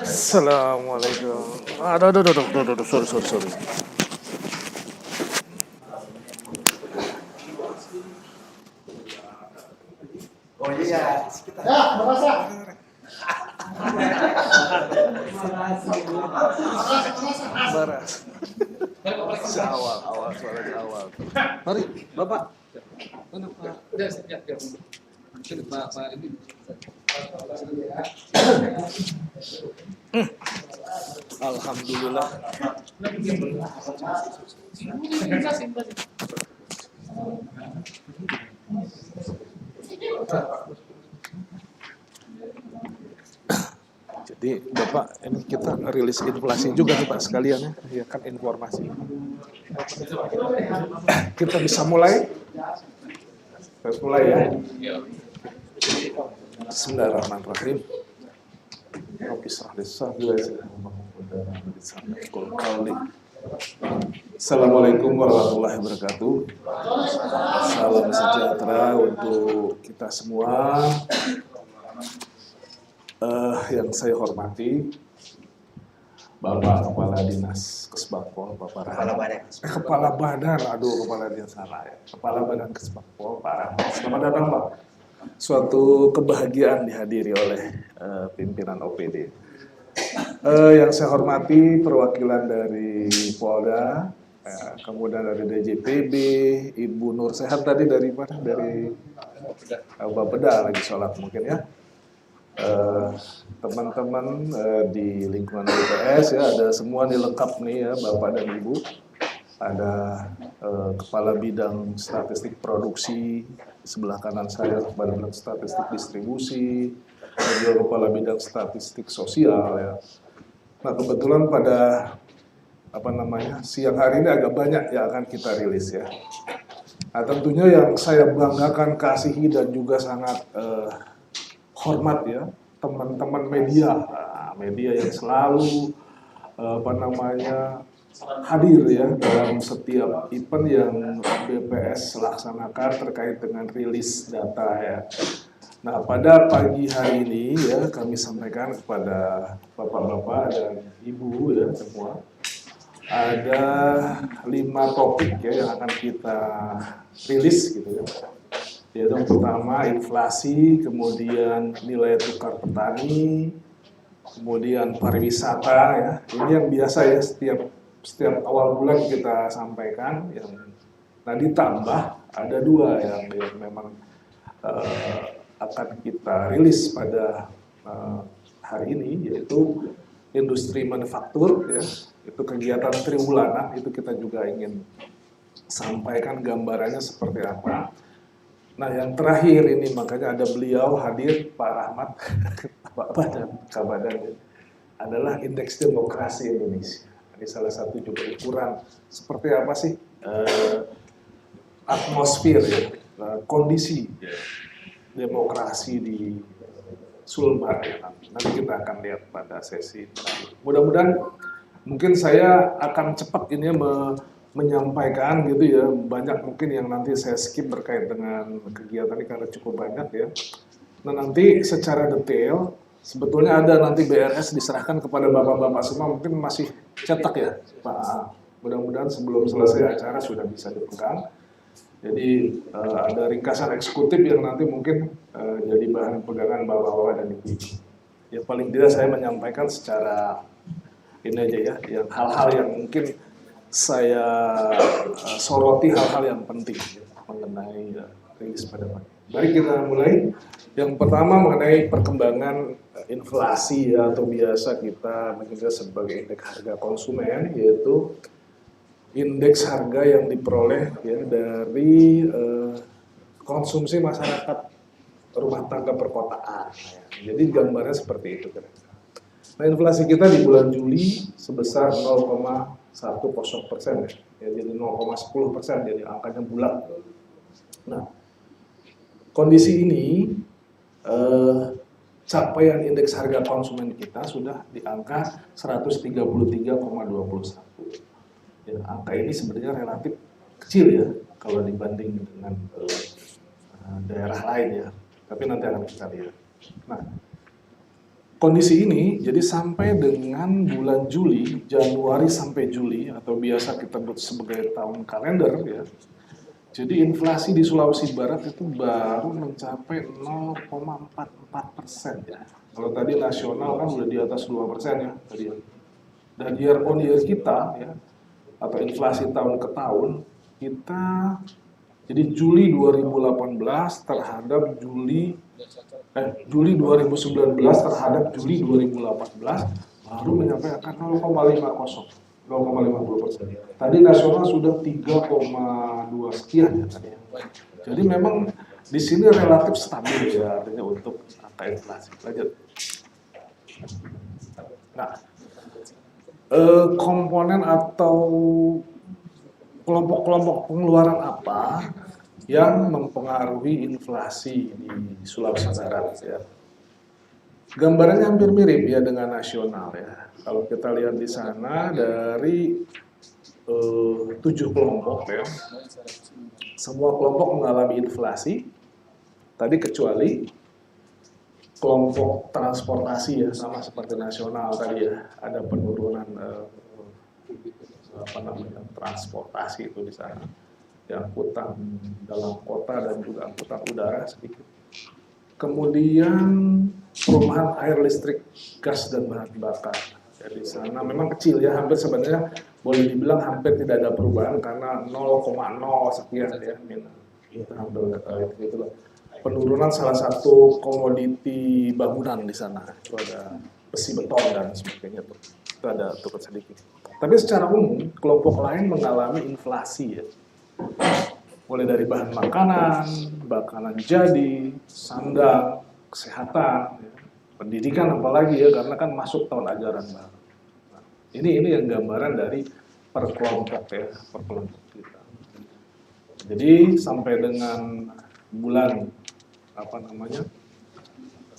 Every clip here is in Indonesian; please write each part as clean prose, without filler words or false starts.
Assalamualaikum. Aduh, sorry. Oh iya, sekitar. Ya, merasa. Baras. Awal, suara di awal. Mari, Bapak. Mana Pak? Udah, siap. Sini Pak ini. Alhamdulillah. Jadi Bapak, ini kita rilis inflasi juga nih Pak sekalian ya kan informasi. Kita bisa mulai? Kita mulai ya. Bismillahirrahmanirrahim. Assalamualaikum warahmatullahi wabarakatuh. Salam sejahtera untuk kita semua. Yang saya hormati Bapak Kepala Dinas Kesbangpol, Bapak Rahmat. Kepala Badan Dinas salah ya. Kepala Badan Kesbangpol, Pak Rahmat. Selamat datang Pak. Suatu kebahagiaan dihadiri oleh pimpinan OPD. Yang saya hormati perwakilan dari Polda, kemudian dari DJPB, Ibu Nur Sehat tadi dari mana? Dari Bapeda lagi sholat mungkin ya. Teman-teman di lingkungan BPS ya, ada semua nih lengkap nih ya Bapak dan Ibu. Ada Kepala Bidang Statistik Produksi di sebelah kanan saya, Kepala Bidang Statistik Distribusi, dan juga Kepala Bidang Statistik Sosial ya. Nah kebetulan pada siang hari ini agak banyak yang akan kita rilis ya. Nah tentunya yang saya banggakan, kasihi dan juga sangat hormat ya teman-teman media, media yang selalu hadir ya dalam setiap event yang BPS laksanakan terkait dengan rilis data ya. Nah pada pagi hari ini ya kami sampaikan kepada bapak-bapak dan ibu ya semua, ada 5 topik ya yang akan kita rilis gitu ya. Yaitu yang pertama inflasi, kemudian nilai tukar petani, kemudian pariwisata ya. Ini yang biasa ya setiap awal bulan kita sampaikan. Nah ditambah ada 2 yang memang akan kita rilis pada hari ini, yaitu industri manufaktur ya. Itu kegiatan triwulan, itu kita juga ingin sampaikan gambarannya seperti apa. Nah yang terakhir ini makanya ada beliau hadir, Pak Rahmat, Pak Badan, adalah indeks demokrasi Indonesia. Ini salah satu juga ukuran seperti apa sih atmosfer ya, kondisi demokrasi di Sulbar ya. Nanti kita akan lihat pada sesi terakhir. Mudah-mudahan mungkin saya akan cepat ini menyampaikan gitu ya, banyak mungkin yang nanti saya skip berkait dengan kegiatan ini karena cukup banyak ya. Nah nanti secara detail sebetulnya ada nanti BRS diserahkan kepada bapak-bapak semua, mungkin masih cetak ya Pak. Mudah-mudahan sebelum selesai acara sudah bisa dipegang. Jadi ada ringkasan eksekutif yang nanti mungkin jadi bahan pegangan bapak-bapak dan ibu. Ya paling tidak saya menyampaikan secara ini aja ya, yang hal-hal yang mungkin saya soroti hal-hal yang penting mengenai rilis pada pagi. Mari kita mulai. Yang pertama mengenai perkembangan inflasi ya, atau biasa kita menyebut sebagai indeks harga konsumen, yaitu indeks harga yang diperoleh ya dari konsumsi masyarakat rumah tangga perkotaan. Jadi gambarnya seperti itu. Nah inflasi kita di bulan Juli sebesar 0,10% ya, jadi 0,10%, jadi angkanya bulat. Nah, kondisi ini capaian indeks harga konsumen kita sudah di angka 133,21. Ya, angka ini sebenarnya relatif kecil ya kalau dibanding dengan daerah lain ya. Tapi nanti akan kita lihat. Nah, kondisi ini, jadi sampai dengan bulan Juli, Januari sampai Juli, atau biasa kita sebut sebagai tahun kalender ya. Jadi inflasi di Sulawesi Barat itu baru mencapai 0,44% ya. Kalau tadi nasional kan udah di atas 2% ya tadi. Dan year on year kita ya, atau inflasi tahun ke tahun, kita jadi Juli 2018 terhadap Juli 2019 terhadap Juli 2018 baru mencapai angka 0,50%. Tadi nasional sudah 3,2 sekian ya tadi. Jadi memang di sini relatif stabil ya artinya untuk angka inflasi. Lanjut. Nah, komponen atau kelompok-kelompok pengeluaran apa yang mempengaruhi inflasi di Sulawesi Barat ya. Gambarannya hampir mirip ya dengan nasional ya. Kalau kita lihat di sana dari 7 kelompok ya, semua kelompok mengalami inflasi. Tadi kecuali kelompok transportasi ya, sama seperti nasional tadi ya, ada penurunan transportasi itu di sana. Ya, angkutan dalam kota dan juga angkutan udara sedikit. Kemudian perubahan air, listrik, gas dan bahan bakar. Jadi sana memang kecil ya, hampir sebenarnya boleh dibilang hampir tidak ada perubahan karena 0,0 sekian ya, itu hampir itu lah. Penurunan salah satu komoditi bangunan di sana, itu ada besi beton dan sebagainya tuh, itu ada turun sedikit. Tapi secara umum kelompok lain mengalami inflasi ya. Mulai dari bahan makanan jadi, sandang, kesehatan, ya, pendidikan apalagi ya, karena kan masuk tahun ajaran baru. Nah, ini yang gambaran dari per kelompok ya, per kelompok kita. Jadi sampai dengan bulan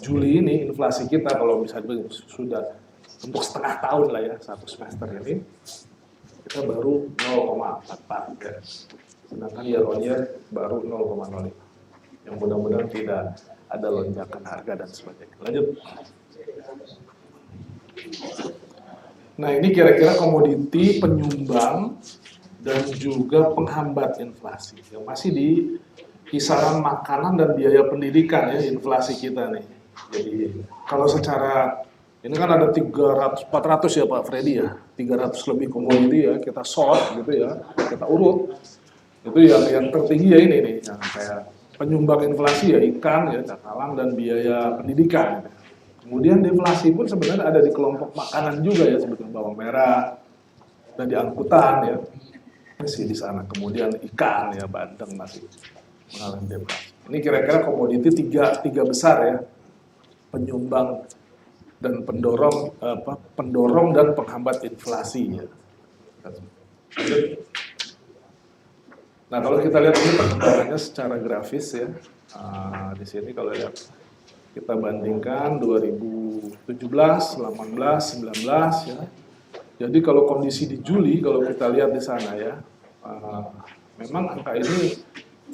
Juli ini inflasi kita kalau bisa sudah untuk setengah tahun lah ya, satu semester ini kita baru 0,44 ya. Sedangkan year on year baru 0,05. Yang mudah-mudahan tidak ada lonjakan harga dan sebagainya. Lanjut. Nah ini kira-kira komoditi penyumbang dan juga penghambat inflasi. Yang masih di kisaran makanan dan biaya pendidikan ya inflasi kita nih. Jadi kalau secara ini kan ada 400 ya Pak Freddy ya, 300 lebih komoditi ya kita sort gitu ya, kita urut. Itu yang tertinggi ya ini nih, yang kayak penyumbang inflasi ya ikan ya, cakalang dan biaya pendidikan. Kemudian deflasi pun sebenarnya ada di kelompok makanan juga ya, sebetulnya bawang merah dan di angkutan ya masih di sana. Kemudian ikan ya, bandeng masih mengalami deflasi. Ini kira-kira komoditi tiga besar ya, penyumbang dan pendorong dan penghambat inflasi ya. Nah kalau kita lihat ini perkembangannya secara grafis ya, di sini kalau lihat kita bandingkan 2017, 18, 19 ya. Jadi kalau kondisi di Juli kalau kita lihat di sana ya, memang angka ini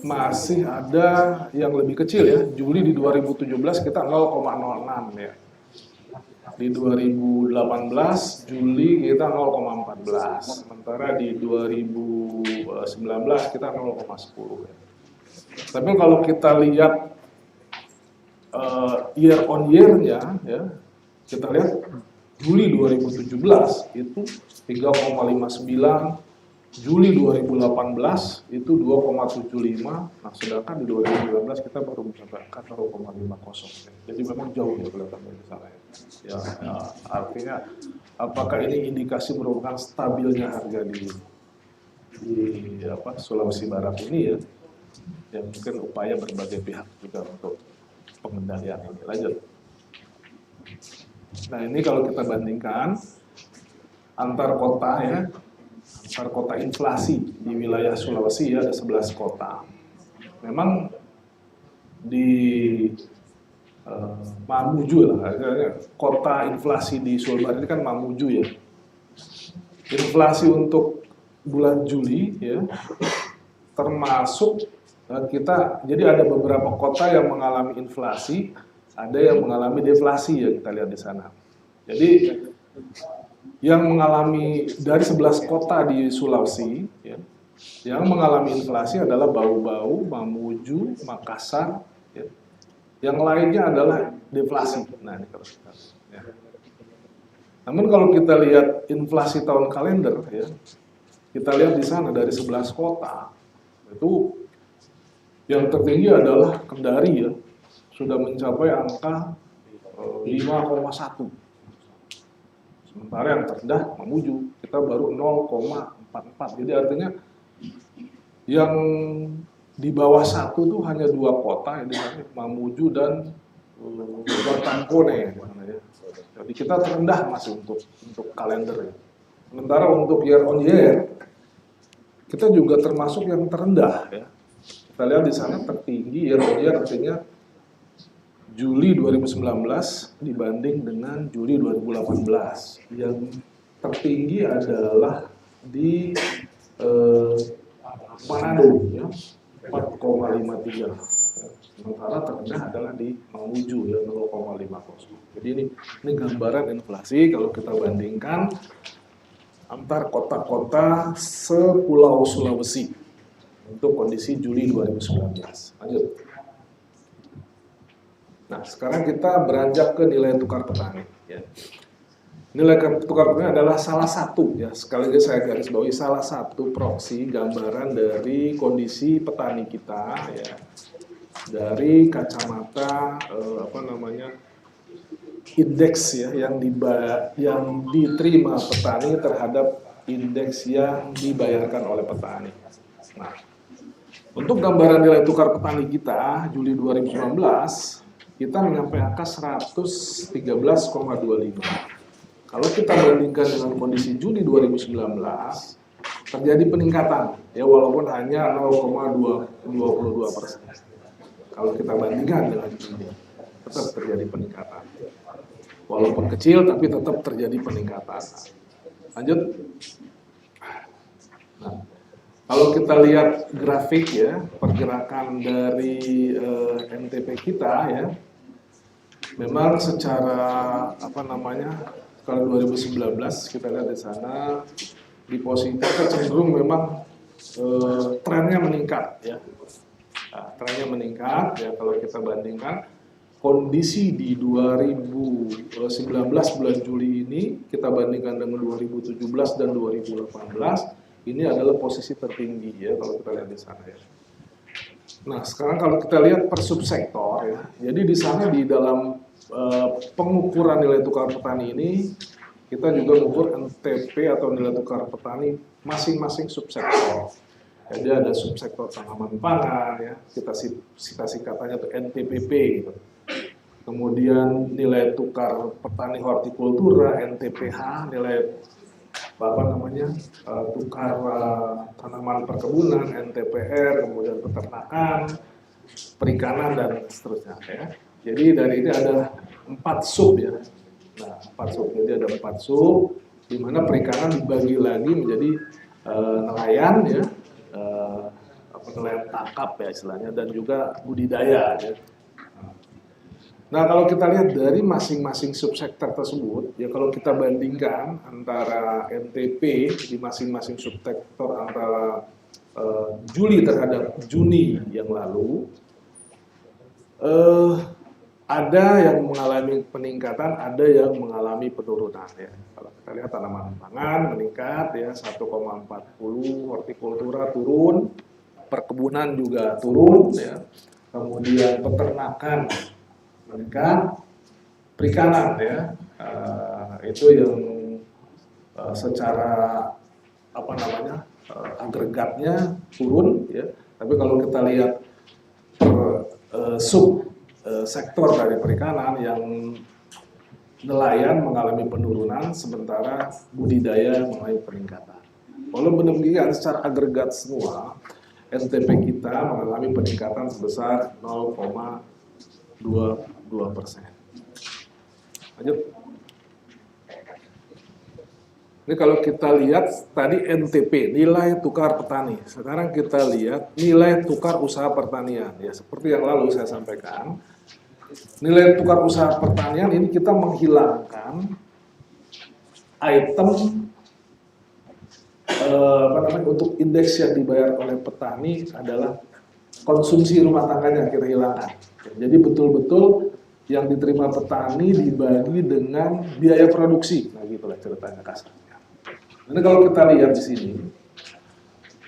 masih ada yang lebih kecil ya. Juli di 2017 kita 0,06 ya. Di 2018 Juli kita 0,14, sementara di 2019 kita 0,10 ya. Tapi kalau kita lihat year on year-nya ya, kita lihat Juli 2017 itu 3,59, Juli 2018 itu 2,75, nah sedangkan di 2019 kita baru mencapai 0,50. Jadi memang jauh ya kelihatannya di sana ya. Ya, artinya apakah ini indikasi merupakan stabilnya harga di Sulawesi Barat ini ya, yang mungkin upaya berbagai pihak juga untuk pengendalian ini. Lanjut. Nah ini kalau kita bandingkan antar kota ya, antar kota inflasi di wilayah Sulawesi ya, ada 11 kota. Memang di Mamuju lah, kota inflasi di Sulawesi Barat ini kan Mamuju ya. Inflasi untuk bulan Juli ya, termasuk kita, jadi ada beberapa kota yang mengalami inflasi ada yang mengalami deflasi ya, kita lihat di sana. Jadi yang mengalami dari 11 kota di Sulawesi ya, yang mengalami inflasi adalah Bau-Bau, Mamuju, Makassar ya. Yang lainnya adalah deflasi. Nah, ini kalau kita ya. Namun kalau kita lihat inflasi tahun kalender ya, kita lihat di sana dari 11 kota itu yang tertinggi adalah Kendari ya, sudah mencapai angka 5,1. Sementara yang terendah Mamuju kita baru 0,44. Jadi artinya yang di bawah 1 tuh hanya 2 kota, ini Mamuju dan Tampone ya. Jadi kita terendah masih untuk kalender ya. Sementara untuk year on year kita juga termasuk yang terendah ya. Kita lihat di sana tertinggi year on year artinya Juli 2019 dibanding dengan Juli 2018. Yang tertinggi adalah di Manado ya, 4,53. Sementara terendah adalah di Mamuju ya, 0,50. Jadi ini gambaran inflasi kalau kita bandingkan antar kota-kota sepulau Sulawesi untuk kondisi Juli 2019. Lanjut. Nah, sekarang kita beranjak ke nilai tukar petani. Ya. Nilai tukar petani adalah salah satu, ya sekali lagi saya garis bawahi, salah satu proksi gambaran dari kondisi petani kita, ya, dari kacamata indeks ya yang diterima petani terhadap indeks yang dibayarkan oleh petani. Nah, untuk gambaran nilai tukar petani kita Juli 2019 kita mencapai angka 113,25. Kalau kita bandingkan dengan kondisi Juli 2019 terjadi peningkatan ya walaupun hanya 0,22%. Kalau kita bandingkan dengan Juli tetap terjadi peningkatan. Walaupun kecil tapi tetap terjadi peningkatan. Lanjut. Nah, kalau kita lihat grafik ya pergerakan dari NTP kita ya, memang secara kalau 2019 kita lihat di sana di posisi cenderung memang trennya meningkat ya. Nah, trennya meningkat ya kalau kita bandingkan kondisi di 2019 bulan Juli ini kita bandingkan dengan 2017 dan 2018 ini adalah posisi tertinggi ya kalau kita lihat di sana ya. Nah, sekarang kalau kita lihat per subsektor ya. Jadi di sana di dalam pengukuran nilai tukar petani ini kita juga mengukur NTP atau nilai tukar petani masing-masing subsektor. Jadi ada subsektor tanaman pangan ya, kita singkatannya itu NTPP gitu. Kemudian nilai tukar petani hortikultura NTPH, nilai tukar tanaman perkebunan NTPR, kemudian peternakan, perikanan dan seterusnya ya. Jadi dari ini ada 4 sub ya. Nah, 4 sub. Jadi ada 4 sub di mana perikanan dibagi lagi menjadi nelayan ya. Nelayan tangkap ya istilahnya dan juga budidaya ya. Nah, kalau kita lihat dari masing-masing subsektor tersebut ya kalau kita bandingkan antara NTP di masing-masing subsektor antara Juli terhadap Juni yang lalu ada yang mengalami peningkatan, ada yang mengalami penurunan ya. Kalau kita lihat tanaman pangan meningkat ya 1,40, hortikultura turun, perkebunan juga turun ya. Kemudian peternakan meningkat, perikanan ya. Itu yang secara agregatnya turun ya. Tapi kalau kita lihat per sub sektor dari perikanan yang nelayan mengalami penurunan sementara budidaya mengalami peningkatan. Walaupun demikian secara agregat semua NTP kita mengalami peningkatan sebesar 0,22%. Lanjut. Ini kalau kita lihat tadi NTP, nilai tukar petani. Sekarang kita lihat nilai tukar usaha pertanian. Ya, seperti yang lalu saya sampaikan, nilai tukar usaha pertanian ini kita menghilangkan item untuk indeks yang dibayar oleh petani adalah konsumsi rumah tangganya kita hilangkan. Jadi betul-betul yang diterima petani dibagi dengan biaya produksi. Nah gitulah ceritanya kasarnya. Jadi kalau kita lihat di sini,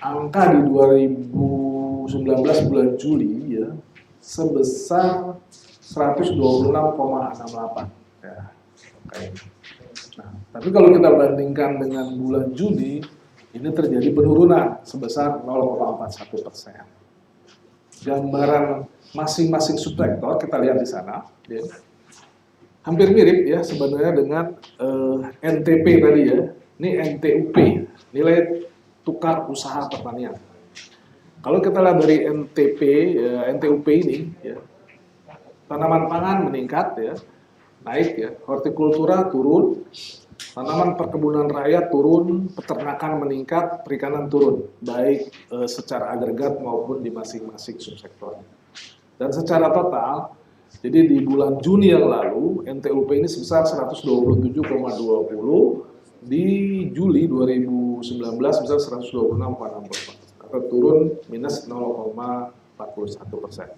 angka di 2019 bulan Juli ya sebesar 126,68 ya. Nah, tapi kalau kita bandingkan dengan bulan Juni, ini terjadi penurunan sebesar 0,41%. Gambaran masing-masing subsektor kita lihat di sana, ya. Hampir mirip ya sebenarnya dengan NTP tadi ya. Ini NTUP, nilai tukar usaha pertanian. Kalau kita lihat dari NTUP ini, ya, tanaman pangan meningkat ya, naik ya, hortikultura turun, tanaman perkebunan raya turun, peternakan meningkat, perikanan turun, baik secara agregat maupun di masing-masing subsektor. Dan secara total, jadi di bulan Juni yang lalu, NTUP ini sebesar 127,20, di Juli 2019 sebesar 126,64, atau turun minus 0,41%.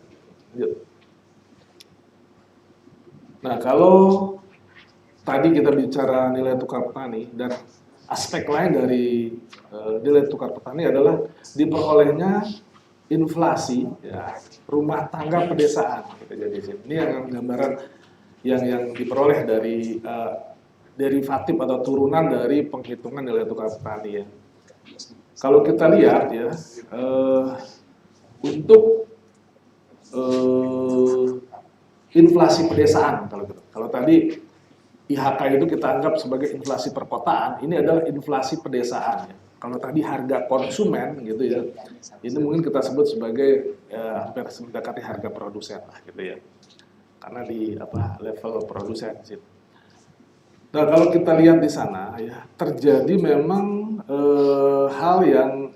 Nah, kalau tadi kita bicara nilai tukar petani dan aspek lain dari nilai tukar petani adalah diperolehnya inflasi ya, rumah tangga pedesaan. Ini yang gambaran yang diperoleh dari derivatif atau turunan dari penghitungan nilai tukar petani ya. Kalau kita lihat ya, untuk inflasi pedesaan, kalau tadi IHK itu kita anggap sebagai inflasi perkotaan, ini adalah inflasi pedesaan ya. Kalau tadi harga konsumen gitu ya, ini mungkin kita sebut sebagai hampir mendekati harga produsen lah gitu ya, karena di level produsen sih. Nah kalau kita lihat di sana ya, terjadi memang hal yang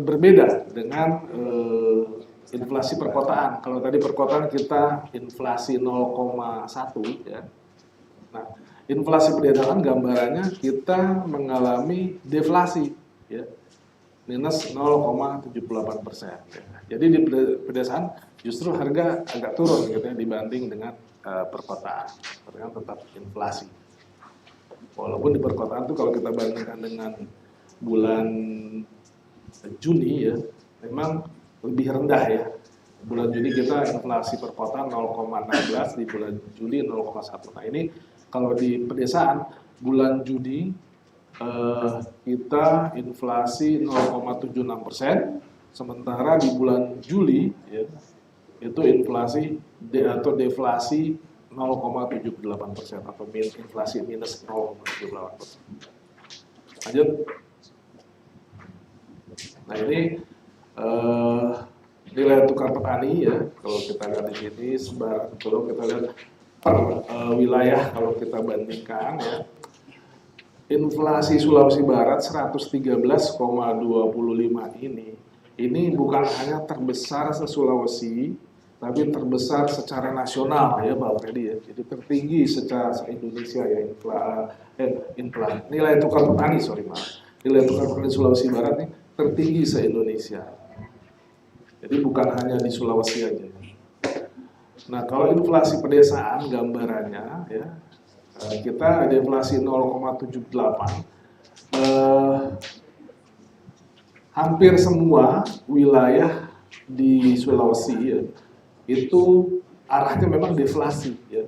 berbeda dengan inflasi perkotaan. Kalau tadi perkotaan kita inflasi 0,1 ya. Nah, inflasi pedesaan gambarannya kita mengalami deflasi ya, minus 0,78%. Ya. Jadi di pedesaan justru harga agak turun gitu ya, dibanding dengan perkotaan, karena tetap inflasi. Walaupun di perkotaan itu kalau kita bandingkan dengan bulan Juni ya, memang lebih rendah ya. Bulan Juni kita inflasi perkotaan 0,16, di bulan Juli 0,1. Nah ini kalau di pedesaan bulan Juni kita inflasi 0,76%, sementara di bulan Juli ya, itu inflasi atau deflasi 0,78% atau inflasi minus 0,78%. Lanjut. Nah ini nilai tukar petani ya, kalau kita lihat di sini kalau kita lihat per wilayah, kalau kita bandingkan ya, inflasi Sulawesi Barat 113,25 ini bukan hanya terbesar se-Sulawesi, tapi terbesar secara nasional ya Pak Freddy ya. Jadi tertinggi secara Indonesia ya nilai tukar petani nilai tukar petani Sulawesi Barat ini tertinggi se-Indonesia. Jadi bukan hanya di Sulawesi aja. Nah kalau inflasi pedesaan gambarannya ya, kita ada inflasi 0,78, hampir semua wilayah di Sulawesi ya, itu arahnya memang deflasi ya,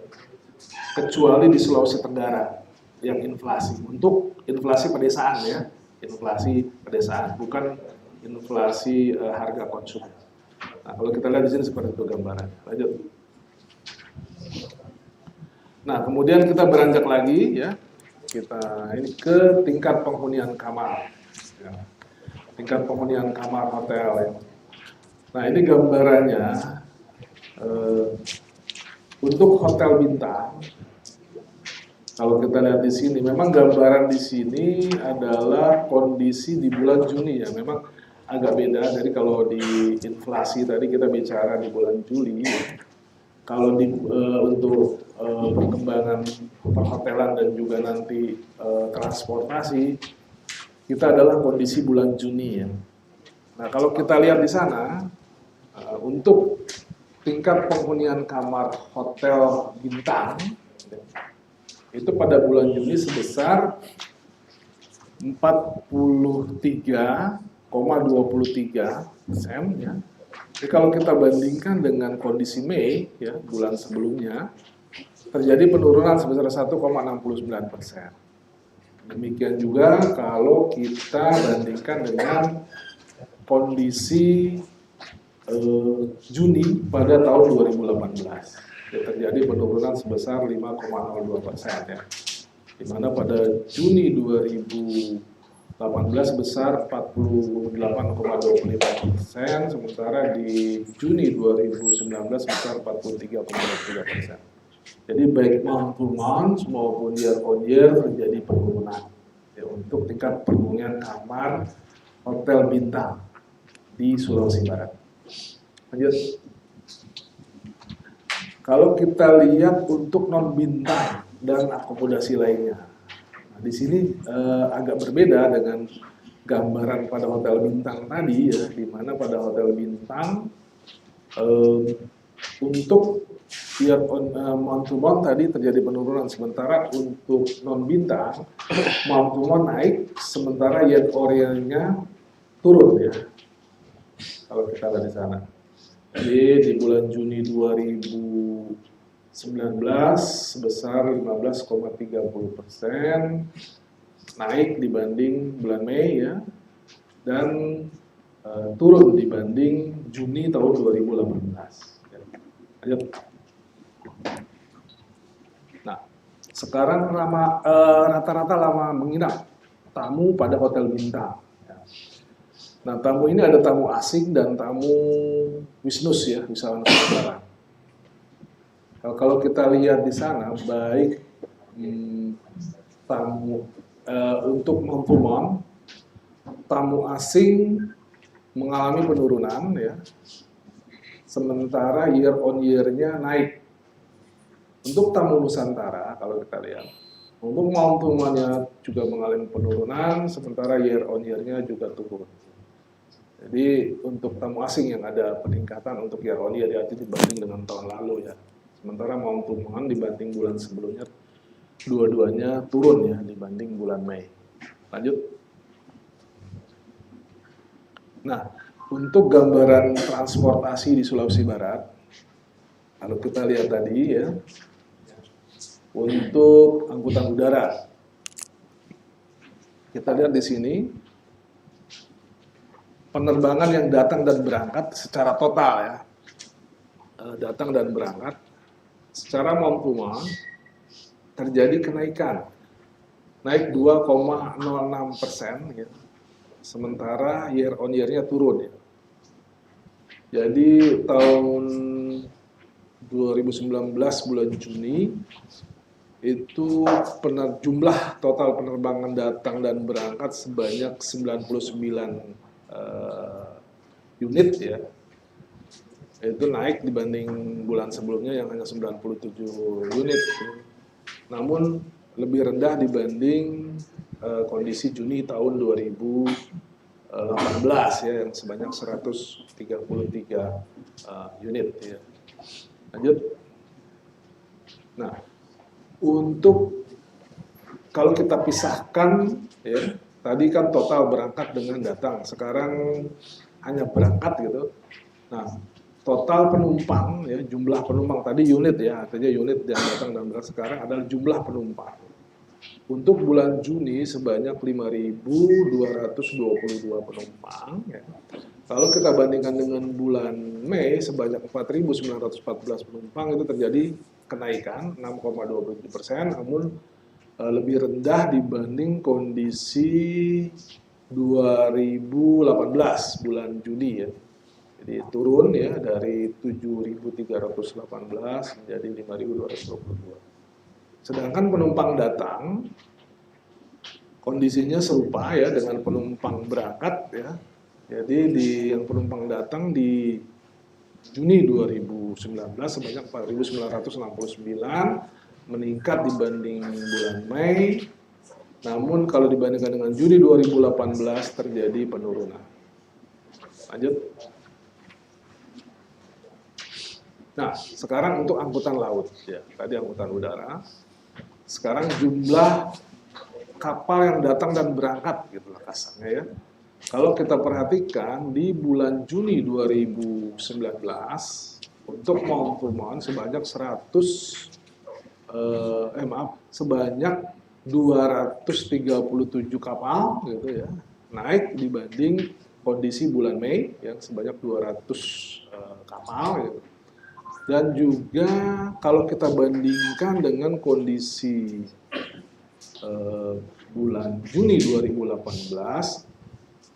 kecuali di Sulawesi Tenggara yang inflasi, untuk inflasi pedesaan ya, inflasi pedesaan bukan inflasi harga konsumen. Nah kalau kita lihat di sini seperti itu gambaran. Lanjut. Nah kemudian kita beranjak lagi ya, kita ini ke tingkat penghunian kamar ya. Tingkat penghunian kamar hotel ya. Nah ini gambarannya untuk hotel bintang. Kalau kita lihat di sini, memang gambaran di sini adalah kondisi di bulan Juni ya. Memang agak beda dari kalau di inflasi tadi kita bicara di bulan Juli. Ya. kalau untuk perkembangan perhotelan dan juga nanti transportasi, kita adalah kondisi bulan Juni ya. Nah kalau kita lihat di sana, untuk tingkat penghunian kamar hotel bintang, itu pada bulan Juni sebesar 43,23% ya. Jadi kalau kita bandingkan dengan kondisi Mei ya bulan sebelumnya, terjadi penurunan sebesar 1,69%. Demikian juga kalau kita bandingkan dengan kondisi Juni pada tahun 2018, ya, terjadi penurunan sebesar 5,02% ya. Di mana pada Juni 2018 sebesar 48,25%, sementara di Juni 2019 sebesar 43,23%. Jadi baik month to month maupun year on year terjadi penurunan ya, untuk tingkat penghunian kamar hotel bintang di Sulawesi Barat. Lanjut. Kalau kita lihat untuk non bintang dan akomodasi lainnya, nah, di sini agak berbeda dengan gambaran pada hotel bintang tadi ya, di mana pada hotel bintang untuk year on month to month tadi terjadi penurunan, sementara untuk non bintang month to month naik, sementara year on year-nya turun ya. Kalau kita lihat di sana. Jadi di bulan Juni 2019 sebesar 15,30%, naik dibanding bulan Mei ya, dan turun dibanding Juni tahun 2018. Lanjut. Nah, sekarang rata-rata lama menginap tamu pada hotel bintang. Nah, tamu ini ada tamu asing dan tamu bisnis ya, wisatawan Nusantara. Kalau kita lihat di sana, baik tamu untuk month-to-month, tamu asing mengalami penurunan ya, sementara year on year-nya naik. Untuk tamu Nusantara, kalau kita lihat, untuk month-to-month-nya juga mengalami penurunan, sementara year on year-nya juga turun. Jadi untuk tamu asing yang ada peningkatan untuk year on year ya, dibanding dengan tahun lalu ya. Sementara month-to-month dibanding bulan sebelumnya, dua-duanya turun ya dibanding bulan Mei. Lanjut. Nah, untuk gambaran transportasi di Sulawesi Barat, kalau kita lihat tadi ya, untuk angkutan udara, kita lihat di sini, penerbangan yang datang dan berangkat secara total ya, datang dan berangkat secara month to month terjadi kenaikan, naik 2,06% ya, sementara year on year-nya turun ya. Jadi tahun 2019 bulan Juni itu jumlah total penerbangan datang dan berangkat sebanyak 99 unit ya, itu naik dibanding bulan sebelumnya yang hanya 97 unit, namun lebih rendah dibanding kondisi Juni tahun 2018 ya, yang sebanyak 133 unit ya. Lanjut. Nah, untuk kalau kita pisahkan ya, tadi kan total berangkat dengan datang, sekarang hanya berangkat gitu. Nah, total penumpang ya, jumlah penumpang tadi unit ya, artinya unit yang datang dan berangkat, sekarang adalah jumlah penumpang. Untuk bulan Juni sebanyak 5.222 penumpang ya. Kalau kita bandingkan dengan bulan Mei sebanyak 4.914 penumpang, itu terjadi kenaikan 6,27%, namun lebih rendah dibanding kondisi 2018 bulan Juni ya. Jadi turun ya dari 7.318 menjadi 5.222. Sedangkan penumpang datang kondisinya serupa ya dengan penumpang berangkat ya. Jadi yang penumpang datang di Juni 2019 sebanyak 4.969, meningkat dibanding bulan Mei. Namun kalau dibandingkan dengan Juni 2018 terjadi penurunan. Lanjut. Nah, sekarang untuk angkutan laut, ya, tadi angkutan udara. Sekarang jumlah kapal yang datang dan berangkat, gitulah kasarnya ya. Kalau kita perhatikan di bulan Juni 2019 untuk mount to mount sebanyak sebanyak 237 kapal, gitu ya, naik dibanding kondisi bulan Mei yang sebanyak 200 kapal, gitu. Dan juga kalau kita bandingkan dengan kondisi bulan Juni 2018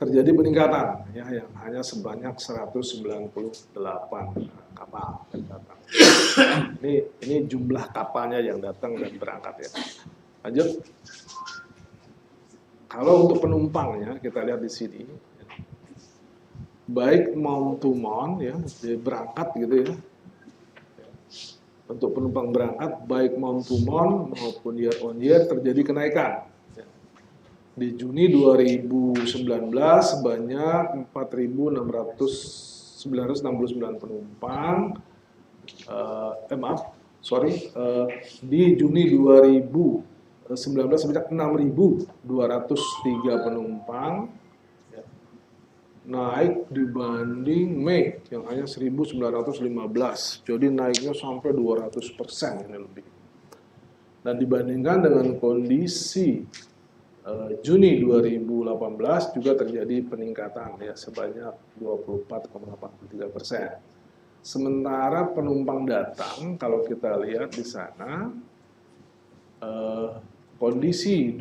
terjadi peningkatan ya, yang hanya sebanyak 198 kapal yang datang. Ini jumlah kapalnya yang datang dan berangkat ya. Lanjut. Kalau untuk penumpangnya kita lihat di sini, baik mount to mount ya, berangkat gitu ya. Untuk penumpang berangkat baik mount to mount maupun year on year terjadi kenaikan. Di Juni 2019 sebanyak 4.969 penumpang. Di Juni 2019 sebanyak 6.203 penumpang. Naik dibanding Mei yang hanya 1.915, jadi naiknya sampai 200% ini lebih. Dan dibandingkan dengan kondisi Juni 2018 juga terjadi peningkatan ya sebanyak 24,83%. Sementara penumpang datang kalau kita lihat di sana kondisi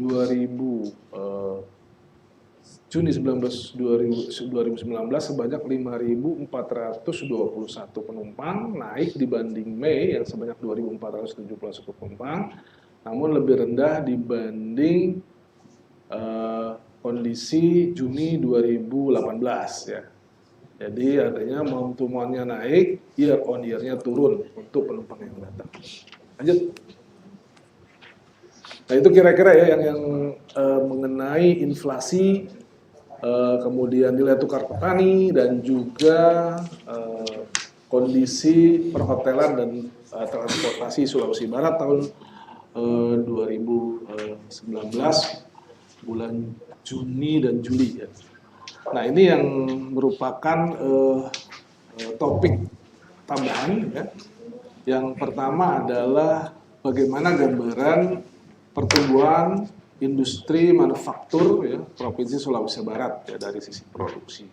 Juni 2019 sebanyak 5.421 penumpang, naik dibanding Mei yang sebanyak 2.471 penumpang, namun lebih rendah dibanding kondisi Juni 2018 ya. Jadi artinya mount to mount-nya naik, year on year-nya turun untuk penumpang yang datang. Lanjut. Nah itu kira-kira ya yang mengenai inflasi, kemudian nilai tukar petani dan juga kondisi perhotelan dan transportasi Sulawesi Barat tahun 2019 bulan Juni dan Juli ya. Nah ini yang merupakan topik tambahan ya. Yang pertama adalah bagaimana gambaran pertumbuhan industri manufaktur ya, Provinsi Sulawesi Barat ya, dari sisi produksi.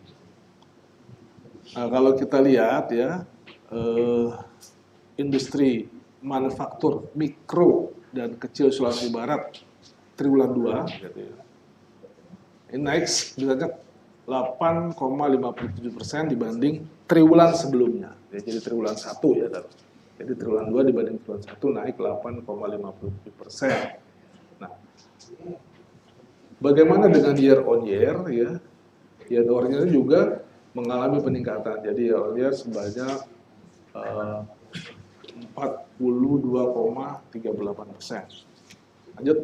Nah, kalau kita lihat ya, industri manufaktur mikro dan kecil Sulawesi Barat triwulan 2 gitu ya. Ini naik sebanyak 8,57% dibanding triwulan sebelumnya. Ya, jadi triwulan 1 ya. Jadi triwulan 2 dibanding triwulan 1 naik 8,57%. Nah, bagaimana dengan year on year ya? Year on year juga mengalami peningkatan. Jadi year on year sebanyak 42,38%. Lanjut.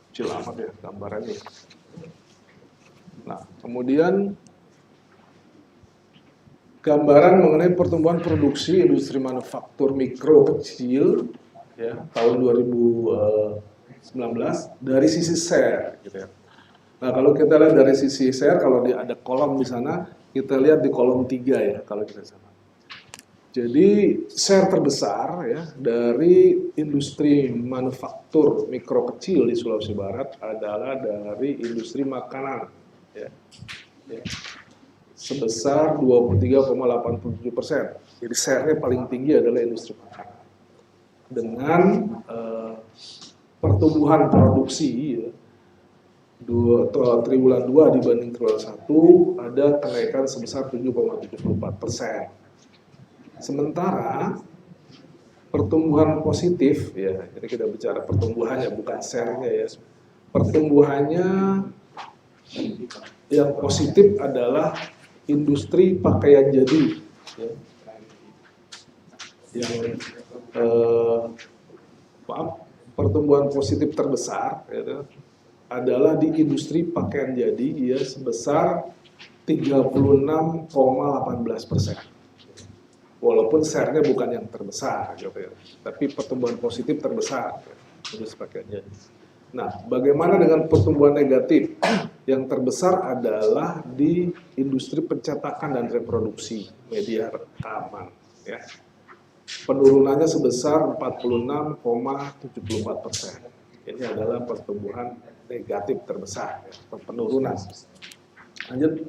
Kecil amat ya gambarannya. Nah, kemudian gambaran mengenai pertumbuhan produksi industri manufaktur mikro kecil ya tahun 2019 dari sisi share gitu ya. Nah, kalau kita lihat dari sisi share, kalau ada kolom di sana, kita lihat di kolom 3 ya kalau kita sana. Jadi share terbesar ya dari industri manufaktur mikro kecil di Sulawesi Barat adalah dari industri makanan ya. Sebesar 23,87%. Jadi share-nya paling tinggi adalah industri makanan. Dengan pertumbuhan produksi ya, triwulan 2 dibanding triwulan 1 ada kenaikan sebesar 7,74%. Sementara pertumbuhan positif ya, jadi kita bicara pertumbuhannya bukan share-nya ya. Pertumbuhannya yang positif adalah industri pakaian jadi, ya, yang pertumbuhan positif terbesar gitu, adalah di industri pakaian jadi, ya, sebesar 36,18%. Walaupun share-nya bukan yang terbesar, gitu ya, tapi pertumbuhan positif terbesar industri pakaian jadi. Nah, bagaimana dengan pertumbuhan negatif? Yang terbesar adalah di industri pencetakan dan reproduksi media rekaman, ya. Penurunannya sebesar 46,74%. Ini adalah pertumbuhan negatif terbesar, ya, penurunan. Lanjut.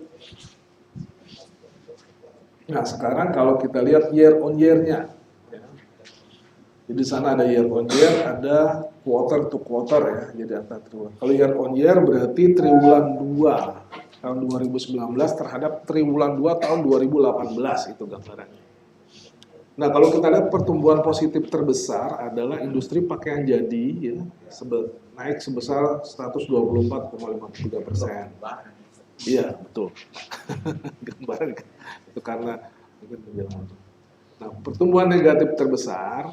Nah, sekarang kalau kita lihat year on year-nya, ya. Jadi di sana ada year on year, ada quarter to quarter, ya, jadi antar triwulan. Kalau year on year berarti triwulan 2 tahun 2019 terhadap triwulan 2 tahun 2018, itu gambarannya. Nah, kalau kita lihat pertumbuhan positif terbesar adalah industri pakaian jadi, ya, naik sebesar 124,53%. Iya, betul. Gambaran itu karena mungkin penjelasan. Nah, pertumbuhan negatif terbesar,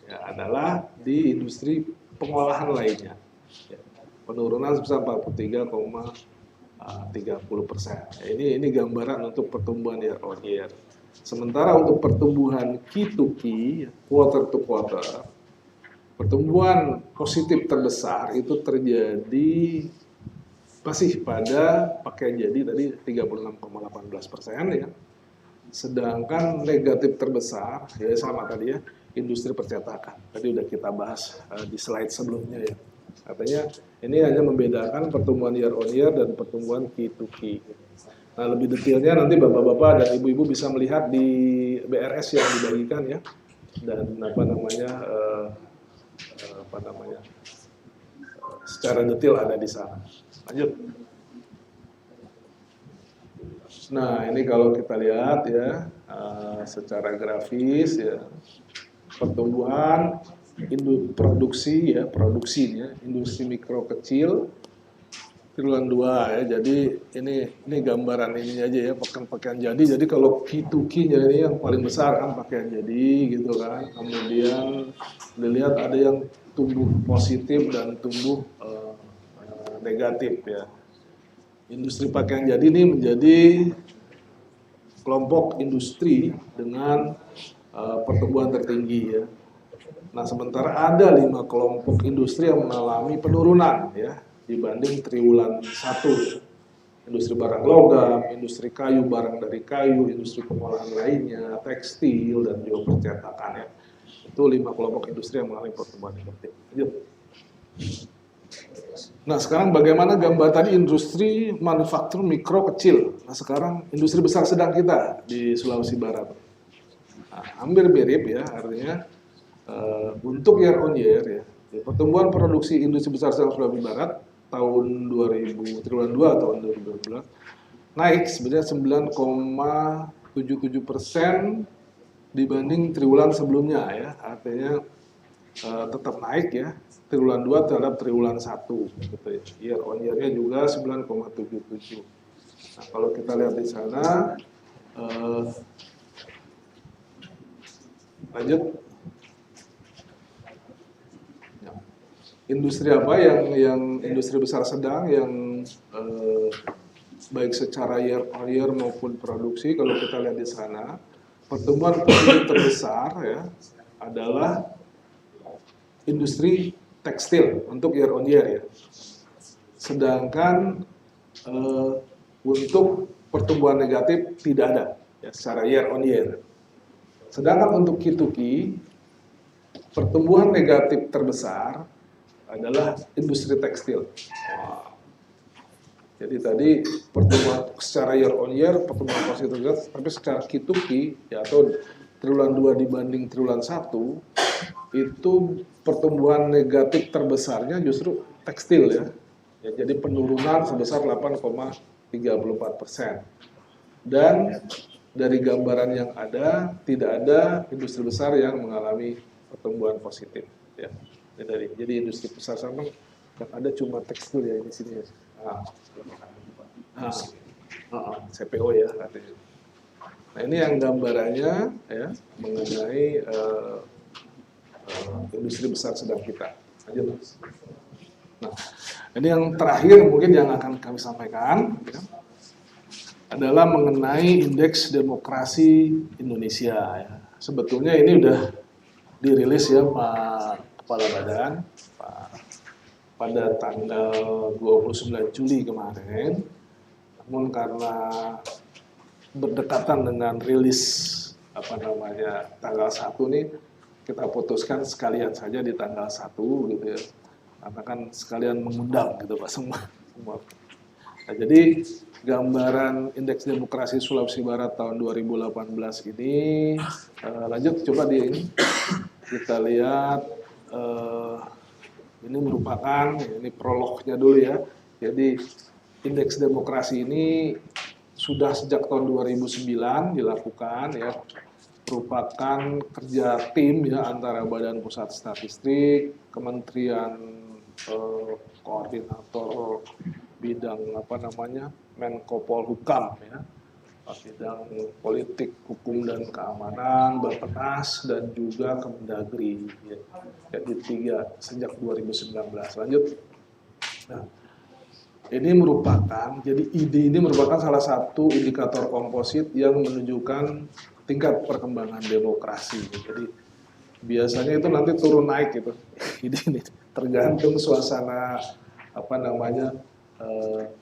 ya, adalah di industri pengolahan lainnya. Ya, penurunan sebesar 43,30%. Ya, ini gambaran untuk pertumbuhan year on year. Sementara untuk pertumbuhan Q2Q, quarter to quarter, pertumbuhan positif terbesar itu terjadi masih pada pakaian jadi tadi 36,18%, ya. Sedangkan negatif terbesar, ya sama tadi, ya, industri percetakan. Tadi udah kita bahas di slide sebelumnya, ya. Artinya ini hanya membedakan pertumbuhan year on year dan pertumbuhan Q2Q. Nah, lebih detailnya nanti bapak-bapak dan ibu-ibu bisa melihat di BRS yang dibagikan, ya, dan secara detail ada di sana. Lanjut. Nah, ini kalau kita lihat, ya, secara grafis, ya, pertumbuhan produksinya industri mikro kecil triwulan 2, ya. Jadi ini gambaran ini aja, ya, pakaian jadi. Jadi kalau Q2Q-nya ini yang paling besar kan pakaian jadi, gitu kan. Kemudian dilihat ada yang tumbuh positif dan tumbuh negatif, ya. Industri pakaian jadi ini menjadi kelompok industri dengan pertumbuhan tertinggi, ya. Nah, sementara ada 5 kelompok industri yang mengalami penurunan, ya, dibanding triwulan 1. Industri barang logam, industri kayu, barang dari kayu, industri pengolahan lainnya, tekstil, dan juga percetakan, ya. Itu 5 kelompok industri yang mengalami pertumbuhan negatif. Lanjut. Nah, sekarang bagaimana gambar tadi industri manufaktur mikro kecil. Nah, sekarang industri besar sedang kita di Sulawesi Barat. Nah, hampir mirip, ya, artinya untuk year on year, ya, pertumbuhan produksi industri besar sedang Sulawesi Barat tahun 2000, triwulan 2 tahun 2012 naik sebenarnya 9,77% dibanding triwulan sebelumnya, ya. Artinya tetap naik, ya, triwulan 2 terhadap triwulan 1, gitu, ya. Year on year-nya juga 9,77. Nah, kalau kita lihat di sana, lanjut. Industri apa yang industri besar sedang yang baik secara year on year maupun produksi, kalau kita lihat di sana, pertumbuhan positif terbesar, ya, adalah industri tekstil untuk year on year, ya. Sedangkan untuk pertumbuhan negatif tidak ada, ya, secara year on year. Sedangkan untuk Q2Q, pertumbuhan negatif terbesar adalah industri tekstil. Jadi tadi pertumbuhan secara year on year pertumbuhan positif, tapi secara Q2Q, ya, atau triwulan 2 dibanding triwulan 1, itu pertumbuhan negatif terbesarnya justru tekstil, ya. Ya, jadi penurunan sebesar 8,34%. Dan dari gambaran yang ada, tidak ada industri besar yang mengalami pertumbuhan positif, ya. Jadi industri besar sama yang ada cuma tekstil, ya, di sini, ya. CPO ya artinya. Nah ini yang gambarannya ya mengenai industri besar sedang kita. Lanjut. Nah ini yang terakhir mungkin yang akan kami sampaikan ya, adalah mengenai indeks demokrasi Indonesia. Ya. Sebetulnya ini udah dirilis ya Pak Kepala Badan pada tanggal 29 Juli kemarin. Namun karena berdekatan dengan rilis tanggal 1 nih, kita putuskan sekalian saja di tanggal 1 gitu ya. Karena kan sekalian mengundang gitu Pak semua. Nah, jadi gambaran indeks demokrasi Sulawesi Barat tahun 2018 ini lanjut coba kita lihat ini merupakan ini prolognya dulu ya. Jadi indeks demokrasi ini sudah sejak tahun 2009 dilakukan ya, merupakan kerja tim ya antara Badan Pusat Statistik, Kementerian Koordinator bidang Menko Polhukam ya, bidang politik, hukum dan keamanan, Bappenas dan juga Kemendagri ya. Jadi 3 sejak 2019. Lanjut. Nah, ide ini merupakan salah satu indikator komposit yang menunjukkan tingkat perkembangan demokrasi. Jadi biasanya itu nanti turun naik gitu. Ini tergantung suasana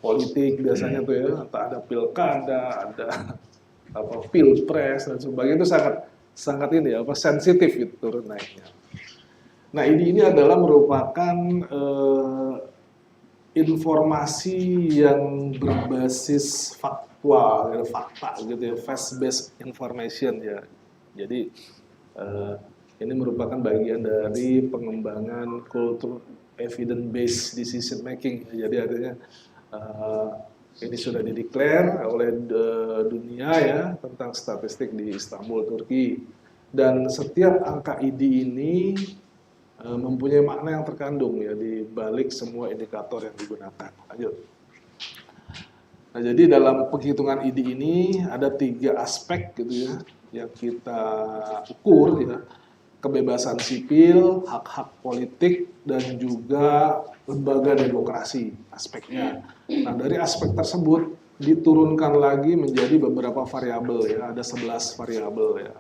politik biasanya tuh ya, entah ada pilkada, ada pilpres dan sebagainya, itu sangat sensitif itu turun naiknya. Nah ini adalah merupakan informasi yang berbasis fakta gitu ya, fact based information ya. Jadi ini merupakan bagian dari pengembangan kultur evidence based decision making. Jadi artinya ini sudah dideklar oleh dunia ya tentang statistik di Istanbul, Turki. Dan setiap angka ID ini mempunyai makna yang terkandung ya di balik semua indikator yang digunakan. Lanjut. Nah, jadi dalam penghitungan ID ini ada 3 aspek gitu ya yang kita ukur ya. Kebebasan sipil, hak-hak politik, dan juga lembaga demokrasi aspeknya. Nah, dari aspek tersebut diturunkan lagi menjadi beberapa variabel ya, ada 11 variabel ya.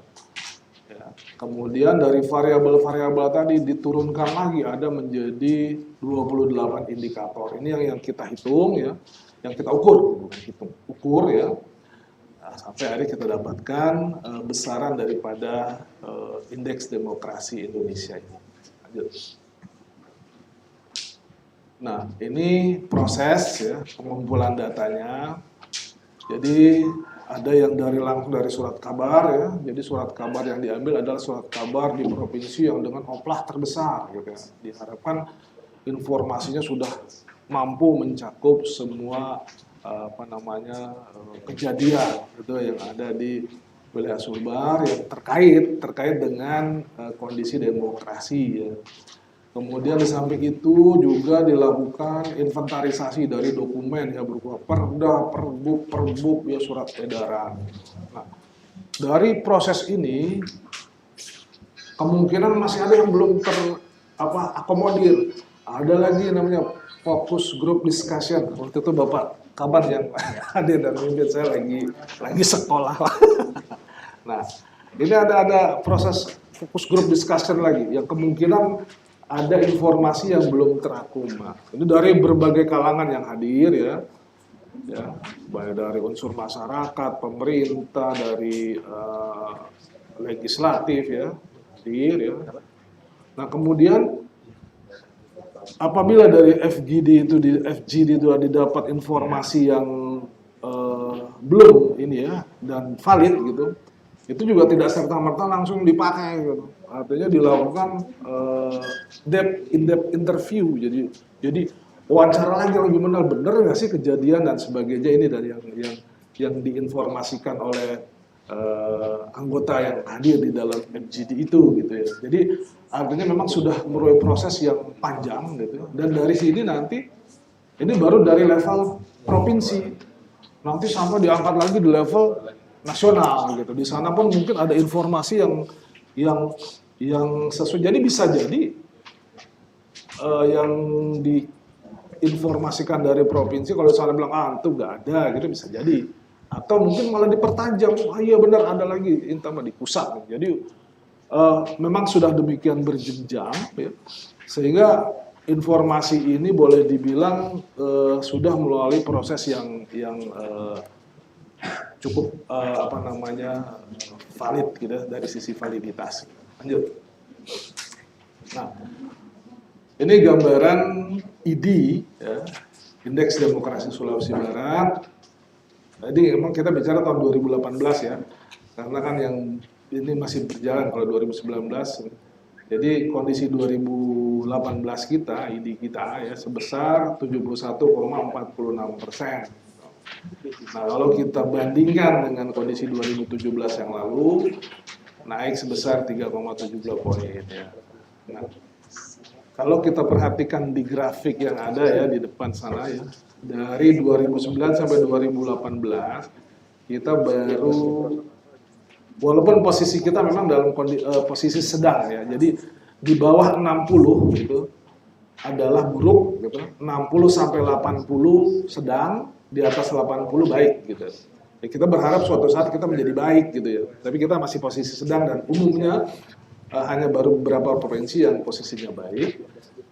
Kemudian dari variabel-variabel tadi diturunkan lagi ada menjadi 28 indikator. Ini yang kita hitung ya, yang kita ukur, bukan hitung, ukur ya. Nah, sampai hari kita dapatkan besaran daripada indeks demokrasi Indonesia ini. Lanjut. Nah, ini proses ya pengumpulan datanya. Jadi ada yang langsung dari surat kabar ya. Jadi surat kabar yang diambil adalah surat kabar di provinsi yang dengan oplah terbesar gitu ya. Diharapkan informasinya sudah mampu mencakup semua kejadian gitu yang ada di wilayah Sulbar yang terkait dengan kondisi demokrasi ya. Kemudian di samping itu juga dilakukan inventarisasi dari dokumen ya berupa perda, perbuk ya surat edaran. Nah, dari proses ini kemungkinan masih ada yang belum akomodir. Ada lagi namanya focus group discussion. Waktu itu Bapak kabar yang hadir dan memimpin saya lagi sekolah. Nah, ini ada proses focus group discussion lagi yang kemungkinan ada informasi yang belum terakum. Nah, ini dari berbagai kalangan yang hadir ya, baik dari unsur masyarakat, pemerintah, dari legislatif ya, hadir ya. Nah kemudian apabila dari FGD itu didapat informasi yang belum ini ya dan valid gitu, itu juga tidak serta-merta langsung dipakai gitu. Artinya dilakukan in-depth interview, jadi wawancara lagi benar nggak sih kejadian dan sebagainya ini dari yang diinformasikan oleh anggota yang hadir di dalam FGD itu gitu ya. Jadi artinya memang sudah melalui proses yang panjang gitu. Dan dari sini nanti ini baru dari level provinsi. nanti sampai diangkat lagi di level nasional gitu. Di sana pun mungkin ada informasi yang sesuai. Jadi bisa jadi yang diinformasikan dari provinsi kalau sana bilang itu nggak ada gitu bisa jadi. Atau mungkin malah dipertajam, iya benar ada lagi, intama di pusat. Jadi memang sudah demikian berjenjang, ya, sehingga informasi ini boleh dibilang sudah melalui proses yang cukup valid gitu dari sisi validitas. Lanjut. Nah, ini gambaran ID, ya, Indeks Demokrasi Sulawesi Barat. Jadi memang kita bicara tahun 2018 ya, karena kan yang ini masih berjalan kalau 2019. Jadi kondisi 2018 kita, ID kita ya sebesar 71,46%. Nah kalau kita bandingkan dengan kondisi 2017 yang lalu, naik sebesar 3,70 poin ya. Nah, kalau kita perhatikan di grafik yang ada ya di depan sana ya, dari 2009 sampai 2018 kita baru, walaupun posisi kita memang dalam posisi sedang ya, jadi di bawah 60 gitu adalah buruk gitu, 60 sampai 80 sedang, di atas 80 baik gitu. Ya, kita berharap suatu saat kita menjadi baik gitu ya, tapi kita masih posisi sedang dan umumnya hanya baru beberapa provinsi yang posisinya baik.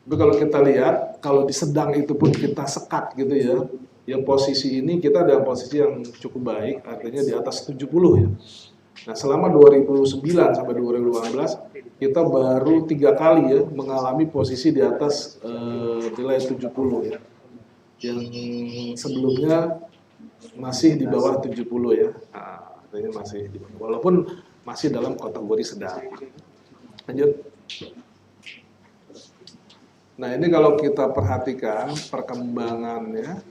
Tapi kalau kita lihat, kalau di sedang itu pun kita sekat gitu ya, yang posisi ini kita dalam posisi yang cukup baik, artinya di atas 70 ya. Nah selama 2009 sampai 2018, kita baru 3 kali ya mengalami posisi di atas nilai 70 ya. Yang sebelumnya masih di bawah 70 ya, nah, artinya masih di bawah, walaupun masih dalam kategori sedang. Lanjut. Nah ini kalau kita perhatikan perkembangannya,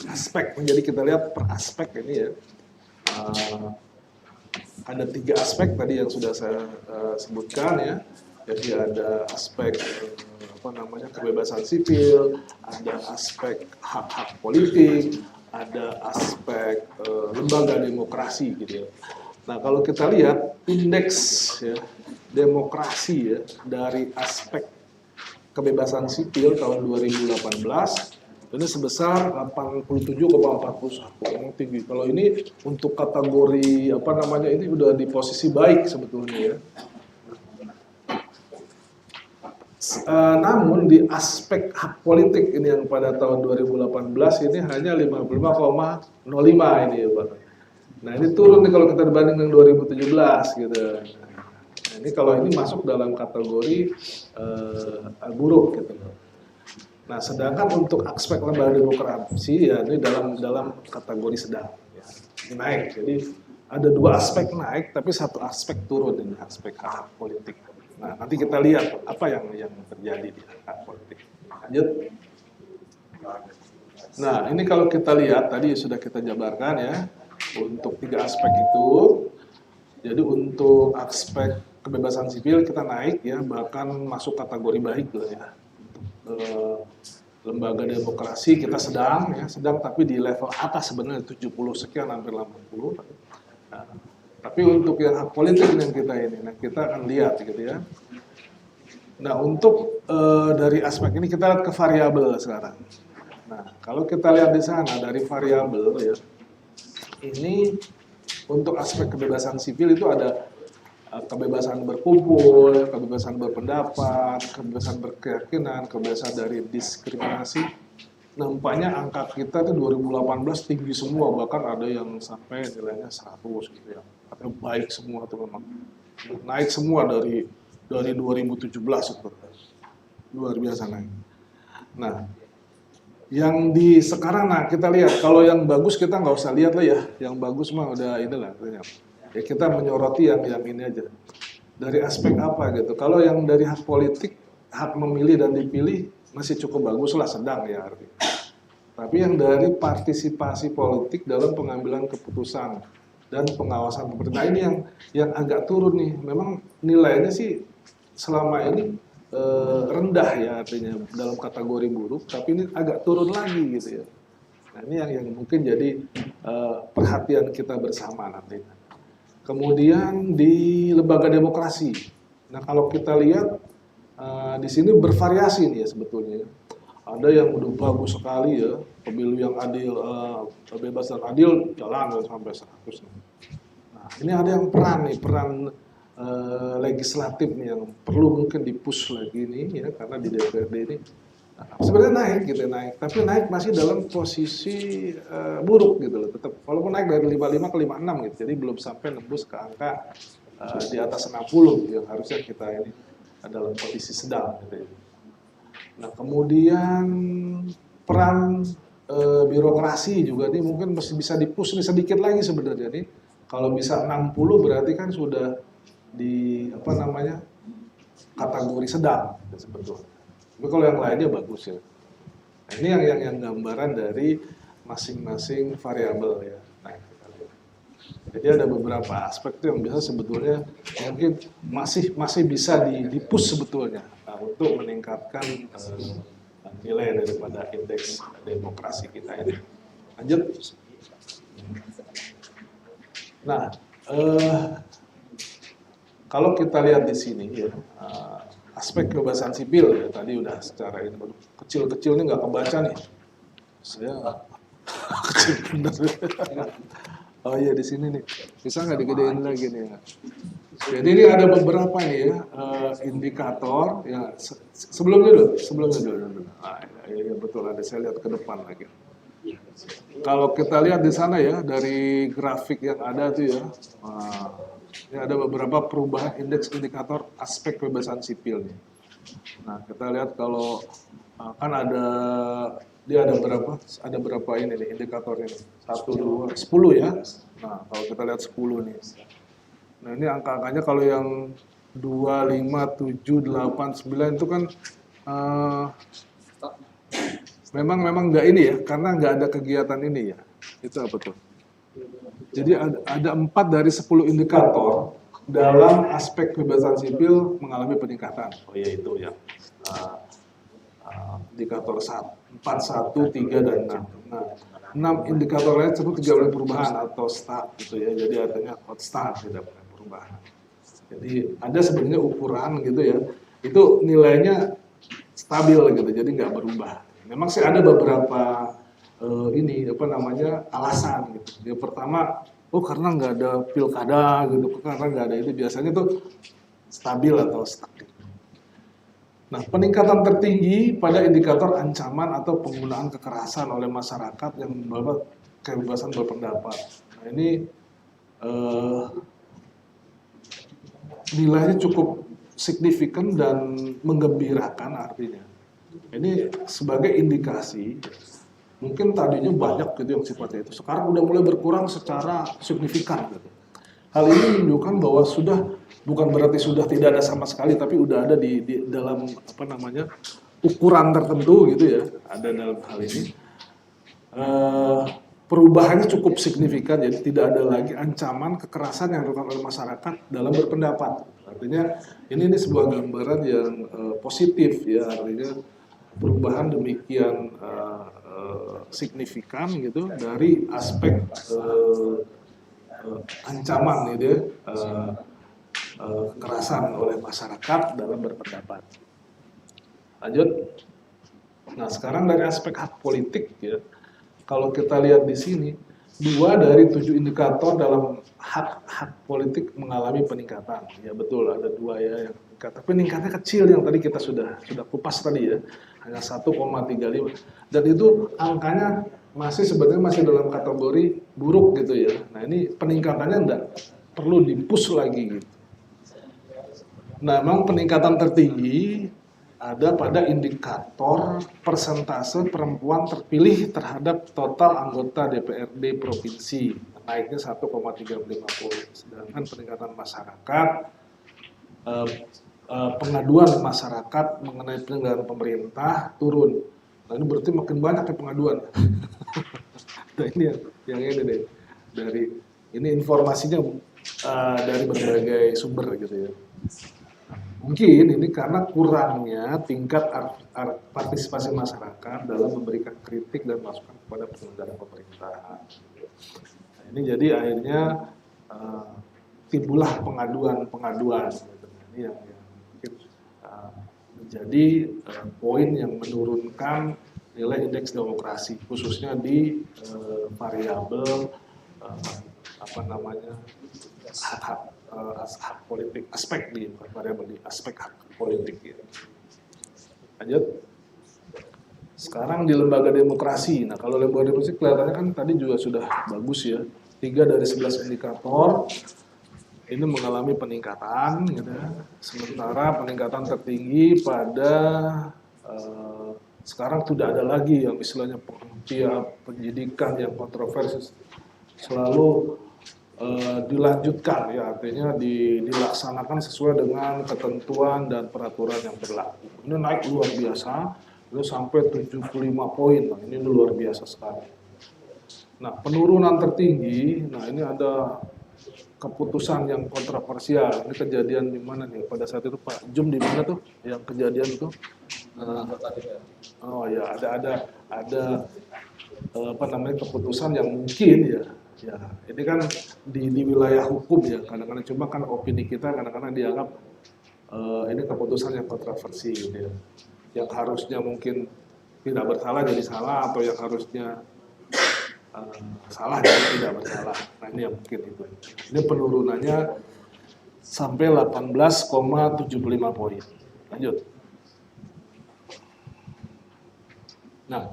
aspek, jadi kita lihat per aspek ini ya, ada 3 aspek tadi yang sudah saya sebutkan ya. Jadi ada aspek kebebasan sipil, ada aspek hak-hak politik, ada aspek lembaga demokrasi gitu ya. Nah kalau kita lihat indeks ya, demokrasi ya dari aspek kebebasan sipil tahun 2018 ini sebesar 87,41, yang tinggi. Kalau ini untuk kategori ini udah di posisi baik sebetulnya ya. Namun di aspek hak politik ini yang pada tahun 2018 ini hanya 55,05 ini ya Pak. Nah ini turun nih kalau kita dibanding dengan 2017 gitu. Nah, ini kalau ini masuk dalam kategori buruk gitu. Nah sedangkan untuk aspek lembaga demokrasi ya ini dalam kategori sedang ya. Ini naik. Jadi ada 2 aspek naik tapi 1 aspek turun ini aspek hak politik. Nah nanti kita lihat apa yang terjadi di hak politik. Lanjut. Nah ini kalau kita lihat tadi sudah kita jabarkan ya untuk 3 aspek itu. Jadi untuk aspek kebebasan sipil kita naik ya, bahkan masuk kategori baik lah ya. Lembaga demokrasi kita sedang tapi di level atas sebenarnya 70 sekian hampir 80. Nah, tapi untuk yang hak politik yang kita ini, nah kita akan lihat gitu ya. Nah untuk dari aspek ini kita lihat ke variabel sekarang. Nah kalau kita lihat di sana dari variabel ya, ini untuk aspek kebebasan sipil itu ada kebebasan berkumpul, kebebasan berpendapat, kebebasan berkeyakinan, kebebasan dari diskriminasi. Nampaknya angka kita itu 2018 tinggi semua, bahkan ada yang sampai nilainya 100 gitu ya. Artinya baik semua itu memang. Naik semua dari 2017 itu. Luar biasa naik. Nah, yang di sekarang kita lihat kalau yang bagus kita nggak usah lihat lah ya. Yang bagus mah udah inilah artinya. Ya kita menyoroti yang ini aja. Dari aspek apa gitu. Kalau yang dari hak politik, hak memilih dan dipilih masih cukup bagus lah, sedang ya artinya. Tapi yang dari partisipasi politik dalam pengambilan keputusan dan pengawasan pemerintah ini yang agak turun nih. Memang nilainya sih selama ini rendah ya artinya dalam kategori buruk, tapi ini agak turun lagi gitu ya. Nah, ini yang mungkin jadi perhatian kita bersama nanti. Kemudian di lembaga demokrasi. Nah, kalau kita lihat di sini bervariasi nih ya sebetulnya. Ada yang udah bagus sekali ya, pemilu yang adil, bebas dan adil jalan sampai 100. Nah, ini ada yang peran legislatif nih yang perlu mungkin dipush lagi nih ya, karena di DPRD ini sebenarnya naik, tapi naik masih dalam posisi buruk gitu loh, tetap walaupun naik dari 55 ke 56 gitu, jadi belum sampai nembus ke angka di atas 60 gitu, yang harusnya kita ini dalam posisi sedang gitu ya. Nah, kemudian peran birokrasi juga nih mungkin masih bisa dipush nih sedikit lagi sebenarnya nih. Kalau bisa 60 berarti kan sudah di kategori sedang gitu, sebetulnya. Tapi kalau yang lainnya bagus ya. Nah, ini yang gambaran dari masing-masing variabel ya. Nah, jadi ada beberapa aspek tuh yang bisa sebetulnya mungkin masih bisa dipush sebetulnya untuk meningkatkan nilai daripada indeks demokrasi kita ini. Lanjut. Nah, kalau kita lihat di sini ya, aspek kebebasan sipil ya tadi udah secara ini kecil-kecil ini nggak kebaca nih. Saya kecil bener. Oh iya di sini nih, bisa nggak digedein lagi nih ya. Jadi ini ada beberapa nih ya indikator ya sebelumnya dulu. Ya betul ada, saya lihat ke depan lagi. Kalau kita lihat di sana ya dari grafik yang ada tuh ya, ini ada beberapa perubahan indeks indikator aspek kebebasan sipil nih. Nah kita lihat kalau kan dia ada berapa ini nih indikatornya nih. 1, 2, 10 ya. Nah, kalau kita lihat 10 nih. Nah, ini angka-angkanya kalau yang 2, 5, 7, 8, 9 itu kan memang nggak ini ya, karena nggak ada kegiatan ini ya. Itu apa tuh? Jadi ada 4 dari 10 indikator dalam aspek kebebasan sipil mengalami peningkatan. Oh iya itu ya. Indikator 4, 1, 3, dan 6. Nah, 6 indikator lain sebut tidak boleh perubahan atau stuck gitu ya. Jadi artinya hot start, tidak boleh perubahan. Jadi ada sebenarnya ukuran gitu ya. Itu nilainya stabil gitu, jadi nggak berubah. Memang sih ada beberapa alasan gitu. Yang pertama, karena nggak ada pilkada gitu, karena nggak ada itu biasanya tuh stabil atau stuck. Nah, peningkatan tertinggi pada indikator ancaman atau penggunaan kekerasan oleh masyarakat yang membawa kebebasan berpendapat. Nah, ini nilainya cukup signifikan dan menggembirakan artinya. Ini sebagai indikasi, mungkin tadinya banyak gitu yang sifatnya itu, sekarang udah mulai berkurang secara signifikan gitu. Hal ini menunjukkan bahwa bukan berarti sudah tidak ada sama sekali, tapi udah ada di dalam ukuran tertentu gitu ya, ada dalam hal ini. Perubahannya cukup signifikan, jadi tidak ada lagi ancaman kekerasan yang dilakukan oleh masyarakat dalam berpendapat. Artinya ini sebuah gambaran yang positif ya, artinya perubahan demikian signifikan gitu dari aspek ancaman gitu ya, kekerasan oleh masyarakat dalam berpendapat. Lanjut. Nah, sekarang dari aspek hak politik ya. Kalau kita lihat di sini, 2 dari 7 indikator dalam hak politik mengalami peningkatan. Ya betul, ada 2 ya yang meningkat. Tapi peningkatnya kecil yang tadi kita sudah kupas tadi ya, hanya 1,35. Dan itu angkanya sebenarnya masih dalam kategori buruk gitu ya. Nah ini peningkatannya enggak perlu dipush lagi gitu. Nah memang peningkatan tertinggi ada pada indikator persentase perempuan terpilih terhadap total anggota DPRD provinsi, naiknya 1,350. Sedangkan peningkatan masyarakat, pengaduan masyarakat mengenai penyelenggaraan pemerintah turun. Nah ini berarti makin banyak ya pengaduan. Nah ini yang ini deh, ini informasinya dari berbagai sumber gitu ya. mungkin ini karena kurangnya tingkat partisipasi masyarakat dalam memberikan kritik dan masukan kepada penyelenggara pemerintahan. Nah, ini jadi akhirnya timbullah pengaduan gitu. Ini yang mungkin menjadi poin yang menurunkan nilai indeks demokrasi, khususnya di variabel hak politik, aspek di variabel di aspek hak politik. Gitu. Lanjut. Sekarang di lembaga demokrasi. Nah, kalau lembaga demokrasi kelihatannya kan tadi juga sudah bagus ya. 3 dari 11 indikator ini mengalami peningkatan, gitu ya. Sementara peningkatan tertinggi pada sekarang tidak ada lagi yang istilahnya penyidikan yang kontroversi selalu dilanjutkan ya, artinya dilaksanakan sesuai dengan ketentuan dan peraturan yang berlaku. Ini naik luar biasa, itu sampai 75 poin. Nah, ini luar biasa sekali. Nah, penurunan tertinggi, nah ini ada keputusan yang kontroversial. Ini kejadian di mana nih? Pada saat itu Pak Jum di mana tuh yang kejadian itu? Oh ya, ada keputusan yang mungkin ya, ini kan di wilayah hukum ya, kadang-kadang cuma kan opini kita kadang-kadang dianggap ini keputusan yang kontroversi gitu ya. Yang harusnya mungkin tidak bersalah jadi salah, atau yang harusnya salah jadi tidak bersalah. Nah, ini yang mungkin itu. Ini penurunannya sampai 18,75 poin. Lanjut. Nah,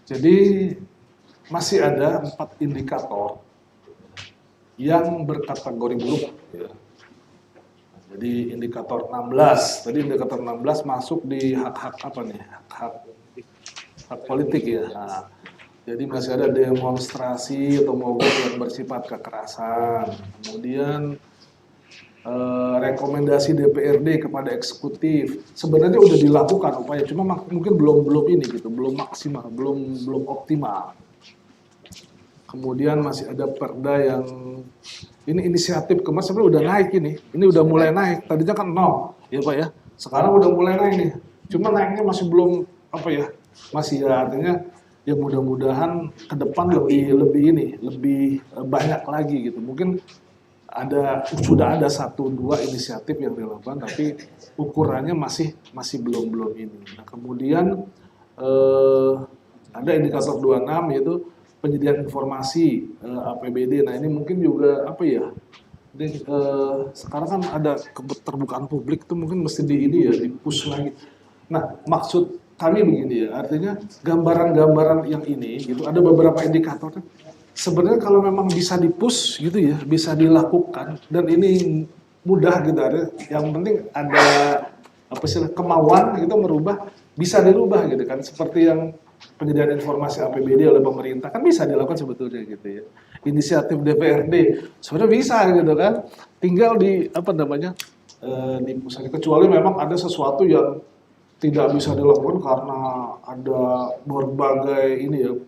jadi masih ada 4 indikator yang berkategori buruk. Ya. Nah, jadi indikator 16, tadi indikator 16 masuk di hak-hak apa nih? Hak politik ya. Nah, jadi masih ada demonstrasi atau mogok yang bersifat kekerasan. Kemudian rekomendasi DPRD kepada eksekutif sebenarnya udah dilakukan upaya, cuma mungkin belum ini gitu, belum maksimal, belum optimal. Kemudian masih ada perda yang ini inisiatif kemarin sebenarnya udah naik ini udah mulai naik. Tadinya kan 0 ya Pak ya, sekarang udah mulai naik nih. Cuma naiknya masih belum masih ya, artinya ya mudah-mudahan ke depan lebih banyak lagi gitu. Mungkin sudah ada 1-2 inisiatif yang dilakukan, tapi ukurannya masih belum ini. Nah, kemudian ada indikator 26 yaitu penyediaan informasi APBD. Nah, ini mungkin juga sekarang kan ada keterbukaan publik itu mungkin mesti di-push lagi. Nah, maksud kami begini ya, artinya gambaran-gambaran yang ini gitu, ada beberapa indikator sebenarnya kalau memang bisa di-push gitu ya, bisa dilakukan dan ini mudah gitu, yang penting ada kemauan gitu merubah, bisa dirubah gitu kan, seperti yang penyediaan informasi APBD oleh pemerintah kan bisa dilakukan sebetulnya gitu ya. Inisiatif DPRD sebenarnya bisa gitu kan, tinggal di-push, kecuali memang ada sesuatu yang tidak bisa dilakukan karena ada berbagai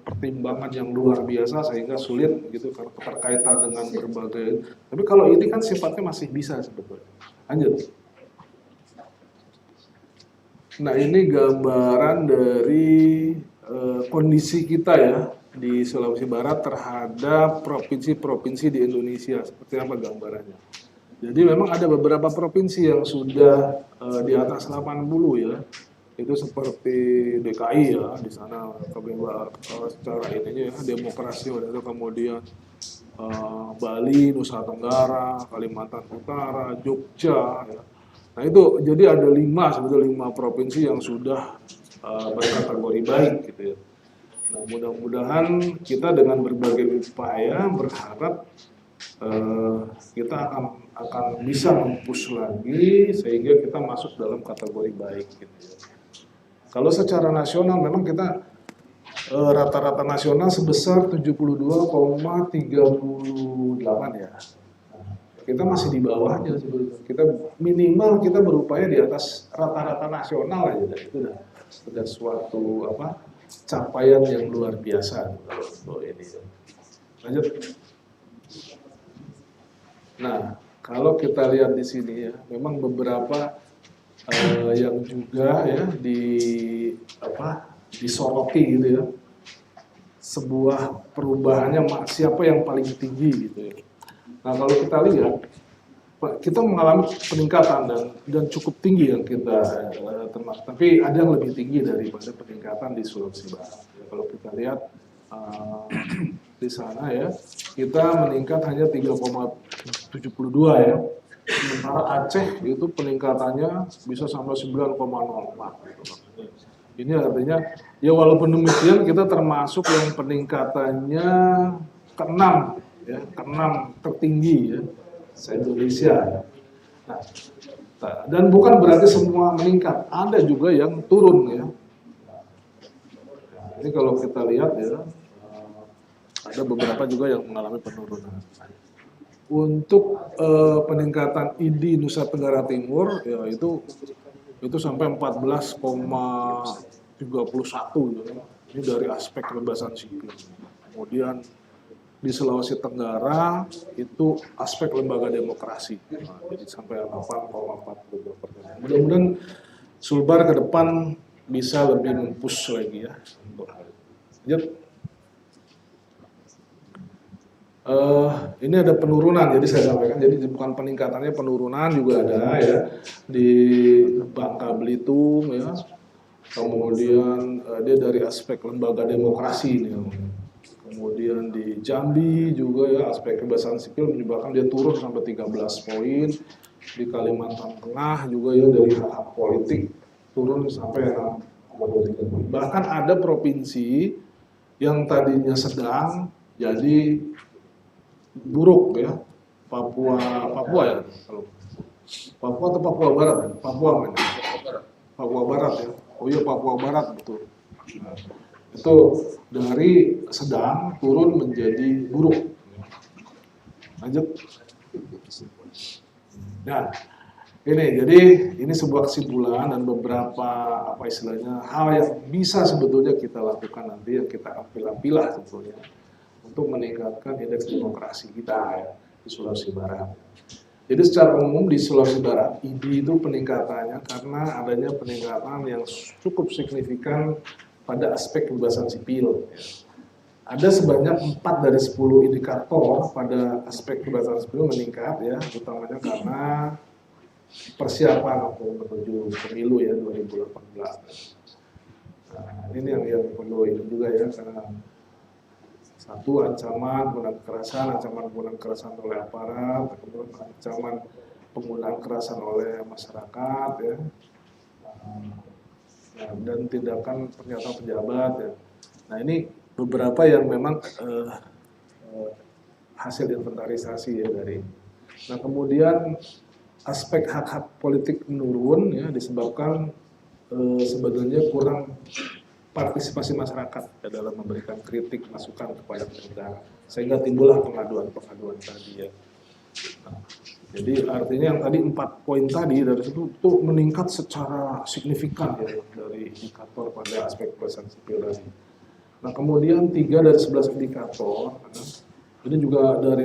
pertimbangan yang luar biasa sehingga sulit gitu karena berkaitan dengan berbagai. Tapi kalau ini kan sifatnya masih bisa sebetulnya. Lanjut. Nah, ini gambaran dari kondisi kita ya di Sulawesi Barat terhadap provinsi-provinsi di Indonesia. Seperti apa gambarannya? Jadi memang ada beberapa provinsi yang sudah di atas 80 ya. Itu seperti DKI ya, di sana secara ininya ya, demokrasi itu, kemudian Bali, Nusa Tenggara, Kalimantan Utara, Jogja ya. Nah, itu jadi ada 5 provinsi yang sudah berkategori baik gitu ya. Nah, mudah-mudahan kita dengan berbagai upaya berharap kita akan bisa mempush lagi sehingga kita masuk dalam kategori baik gitu ya. Kalau secara nasional memang kita rata-rata nasional sebesar 72,38 ya. Kita masih di bawahnya sebetulnya. Kita minimal kita berupaya di atas rata-rata nasional aja. Itu sudah suatu capaian yang luar biasa kalau ini. Lanjut. Nah, kalau kita lihat di sini ya, memang beberapa yang juga ya disoroti gitu ya, sebuah perubahannya siapa yang paling tinggi gitu ya. Nah kalau kita lihat, kita mengalami peningkatan dan cukup tinggi yang kita termasuk, tapi ada yang lebih tinggi daripada peningkatan di Sulawesi Barat. Ya, kalau kita lihat di sana ya, kita meningkat hanya 3,72 ya. Sementara Aceh itu peningkatannya bisa sampai 9,04 gitu. Ini artinya ya walaupun demikian kita termasuk yang peningkatannya ke-6 ya, ke-6 tertinggi ya se-Indonesia. Nah, dan bukan berarti semua meningkat, ada juga yang turun ya. Nah, ini kalau kita lihat ya, ada beberapa juga yang mengalami penurunan. Untuk peningkatan ID Nusa Tenggara Timur ya itu sampai 14,31 gitu. Ini dari aspek kebebasan sipil. Kemudian di Sulawesi Tenggara itu aspek lembaga demokrasi. Nah, jadi sampai 8,42%. Mudah-mudahan Sulbar ke depan bisa lebih mempush lagi ya untuk hal itu. Ini ada penurunan, jadi saya sampaikan, jadi bukan peningkatannya, penurunan juga ada ya di Bangka Belitung ya, kemudian dia dari aspek lembaga demokrasi nih, kemudian di Jambi juga ya aspek kebebasan sipil menyebabkan dia turun sampai 13 poin, di Kalimantan Tengah juga ya dari hak politik turun sampai 6,23 poin. Bahkan ada provinsi yang tadinya sedang jadi buruk ya, Papua ya, kalau Papua atau Papua Barat ya? Papua Barat ya, oh iya Papua Barat betul. Nah, itu dari sedang turun menjadi buruk. Lanjut. Nah, ini sebuah kesimpulan dan beberapa hal yang bisa sebetulnya kita lakukan nanti, yang kita pilah-pilah sebetulnya untuk meningkatkan indeks demokrasi kita ya, di Sulawesi Barat. Jadi secara umum di Sulawesi Barat, ID itu peningkatannya karena adanya peningkatan yang cukup signifikan pada aspek kebebasan sipil. Ada sebanyak 4 dari 10 indikator pada aspek kebebasan sipil meningkat ya, utamanya karena persiapan menuju pemilu ya 2018. Nah, ini yang perlu ini juga ya, karena satu, ancaman penggunaan kekerasan oleh aparat, kemudian ancaman penggunaan kekerasan oleh masyarakat ya, dan tindakan pernyataan pejabat ya. Nah ini beberapa yang memang hasil inventarisasi ya dari. Nah kemudian aspek hak-hak politik menurun ya disebabkan sebenarnya kurang partisipasi masyarakat ya, dalam memberikan kritik masukan kepada pemerintah, sehingga timbullah pengaduan tadi ya. Nah, jadi artinya yang tadi 4 poin tadi dari situ tuh meningkat secara signifikan ya dari indikator pada aspek kebebasan sipil tadi. Nah kemudian 3 dari 11 indikator ini juga dari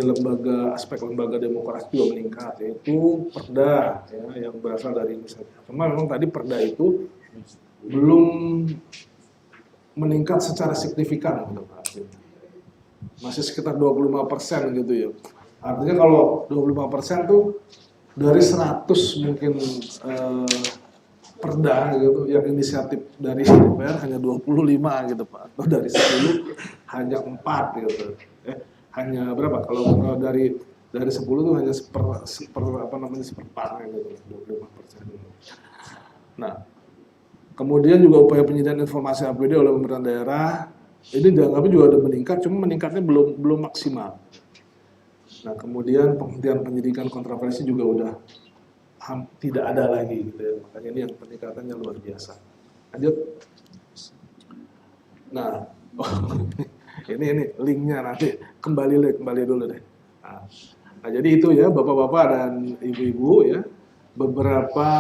aspek lembaga demokrasi juga meningkat, yaitu perda ya, yang berasal dari inisiatif. Cuma memang tadi perda itu belum meningkat secara signifikan gitu Pak. Masih sekitar 25% gitu ya. Artinya kalau 25% tuh dari 100 mungkin perda gitu yang inisiatif dari DPR hanya 25 gitu Pak. Atau dari 10 hanya 4 gitu. Hanya berapa? Kalau dari 10 tuh hanya seperempatnya gitu, 25%. Nah, kemudian juga upaya penyediaan informasi APD oleh pemerintah daerah ini dianggapnya juga ada meningkat, cuma meningkatnya belum maksimal. Nah kemudian penghentian penyidikan kontroversi juga udah tidak ada lagi gitu ya, makanya ini yang peningkatannya luar biasa. Lanjut. Nah ini linknya nanti kembali dulu deh. Nah jadi itu ya bapak-bapak dan ibu-ibu ya. Beberapa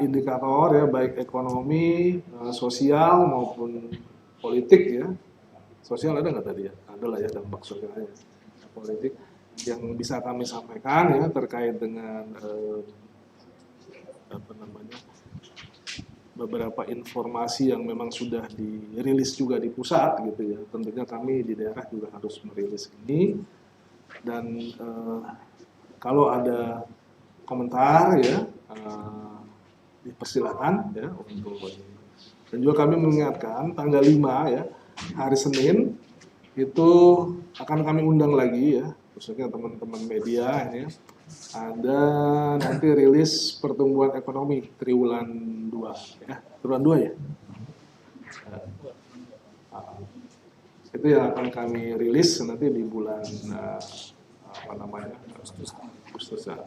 indikator ya baik ekonomi, sosial maupun politik ya. Sosial ada nggak tadi ya? Ada lah ya dampak sosialnya. Politik yang bisa kami sampaikan ya terkait dengan beberapa informasi yang memang sudah dirilis juga di pusat gitu ya. Tentunya kami di daerah juga harus merilis ini, dan kalau ada komentar ya dipersilakan ya untuk. Dan juga kami mengingatkan tanggal 5 ya, hari Senin itu akan kami undang lagi ya, khususnya teman-teman media ini ya. Ada nanti rilis pertumbuhan ekonomi triwulan 2 ya, triwulan 2 ya. Itu yang akan kami rilis nanti di bulan Agustus ya.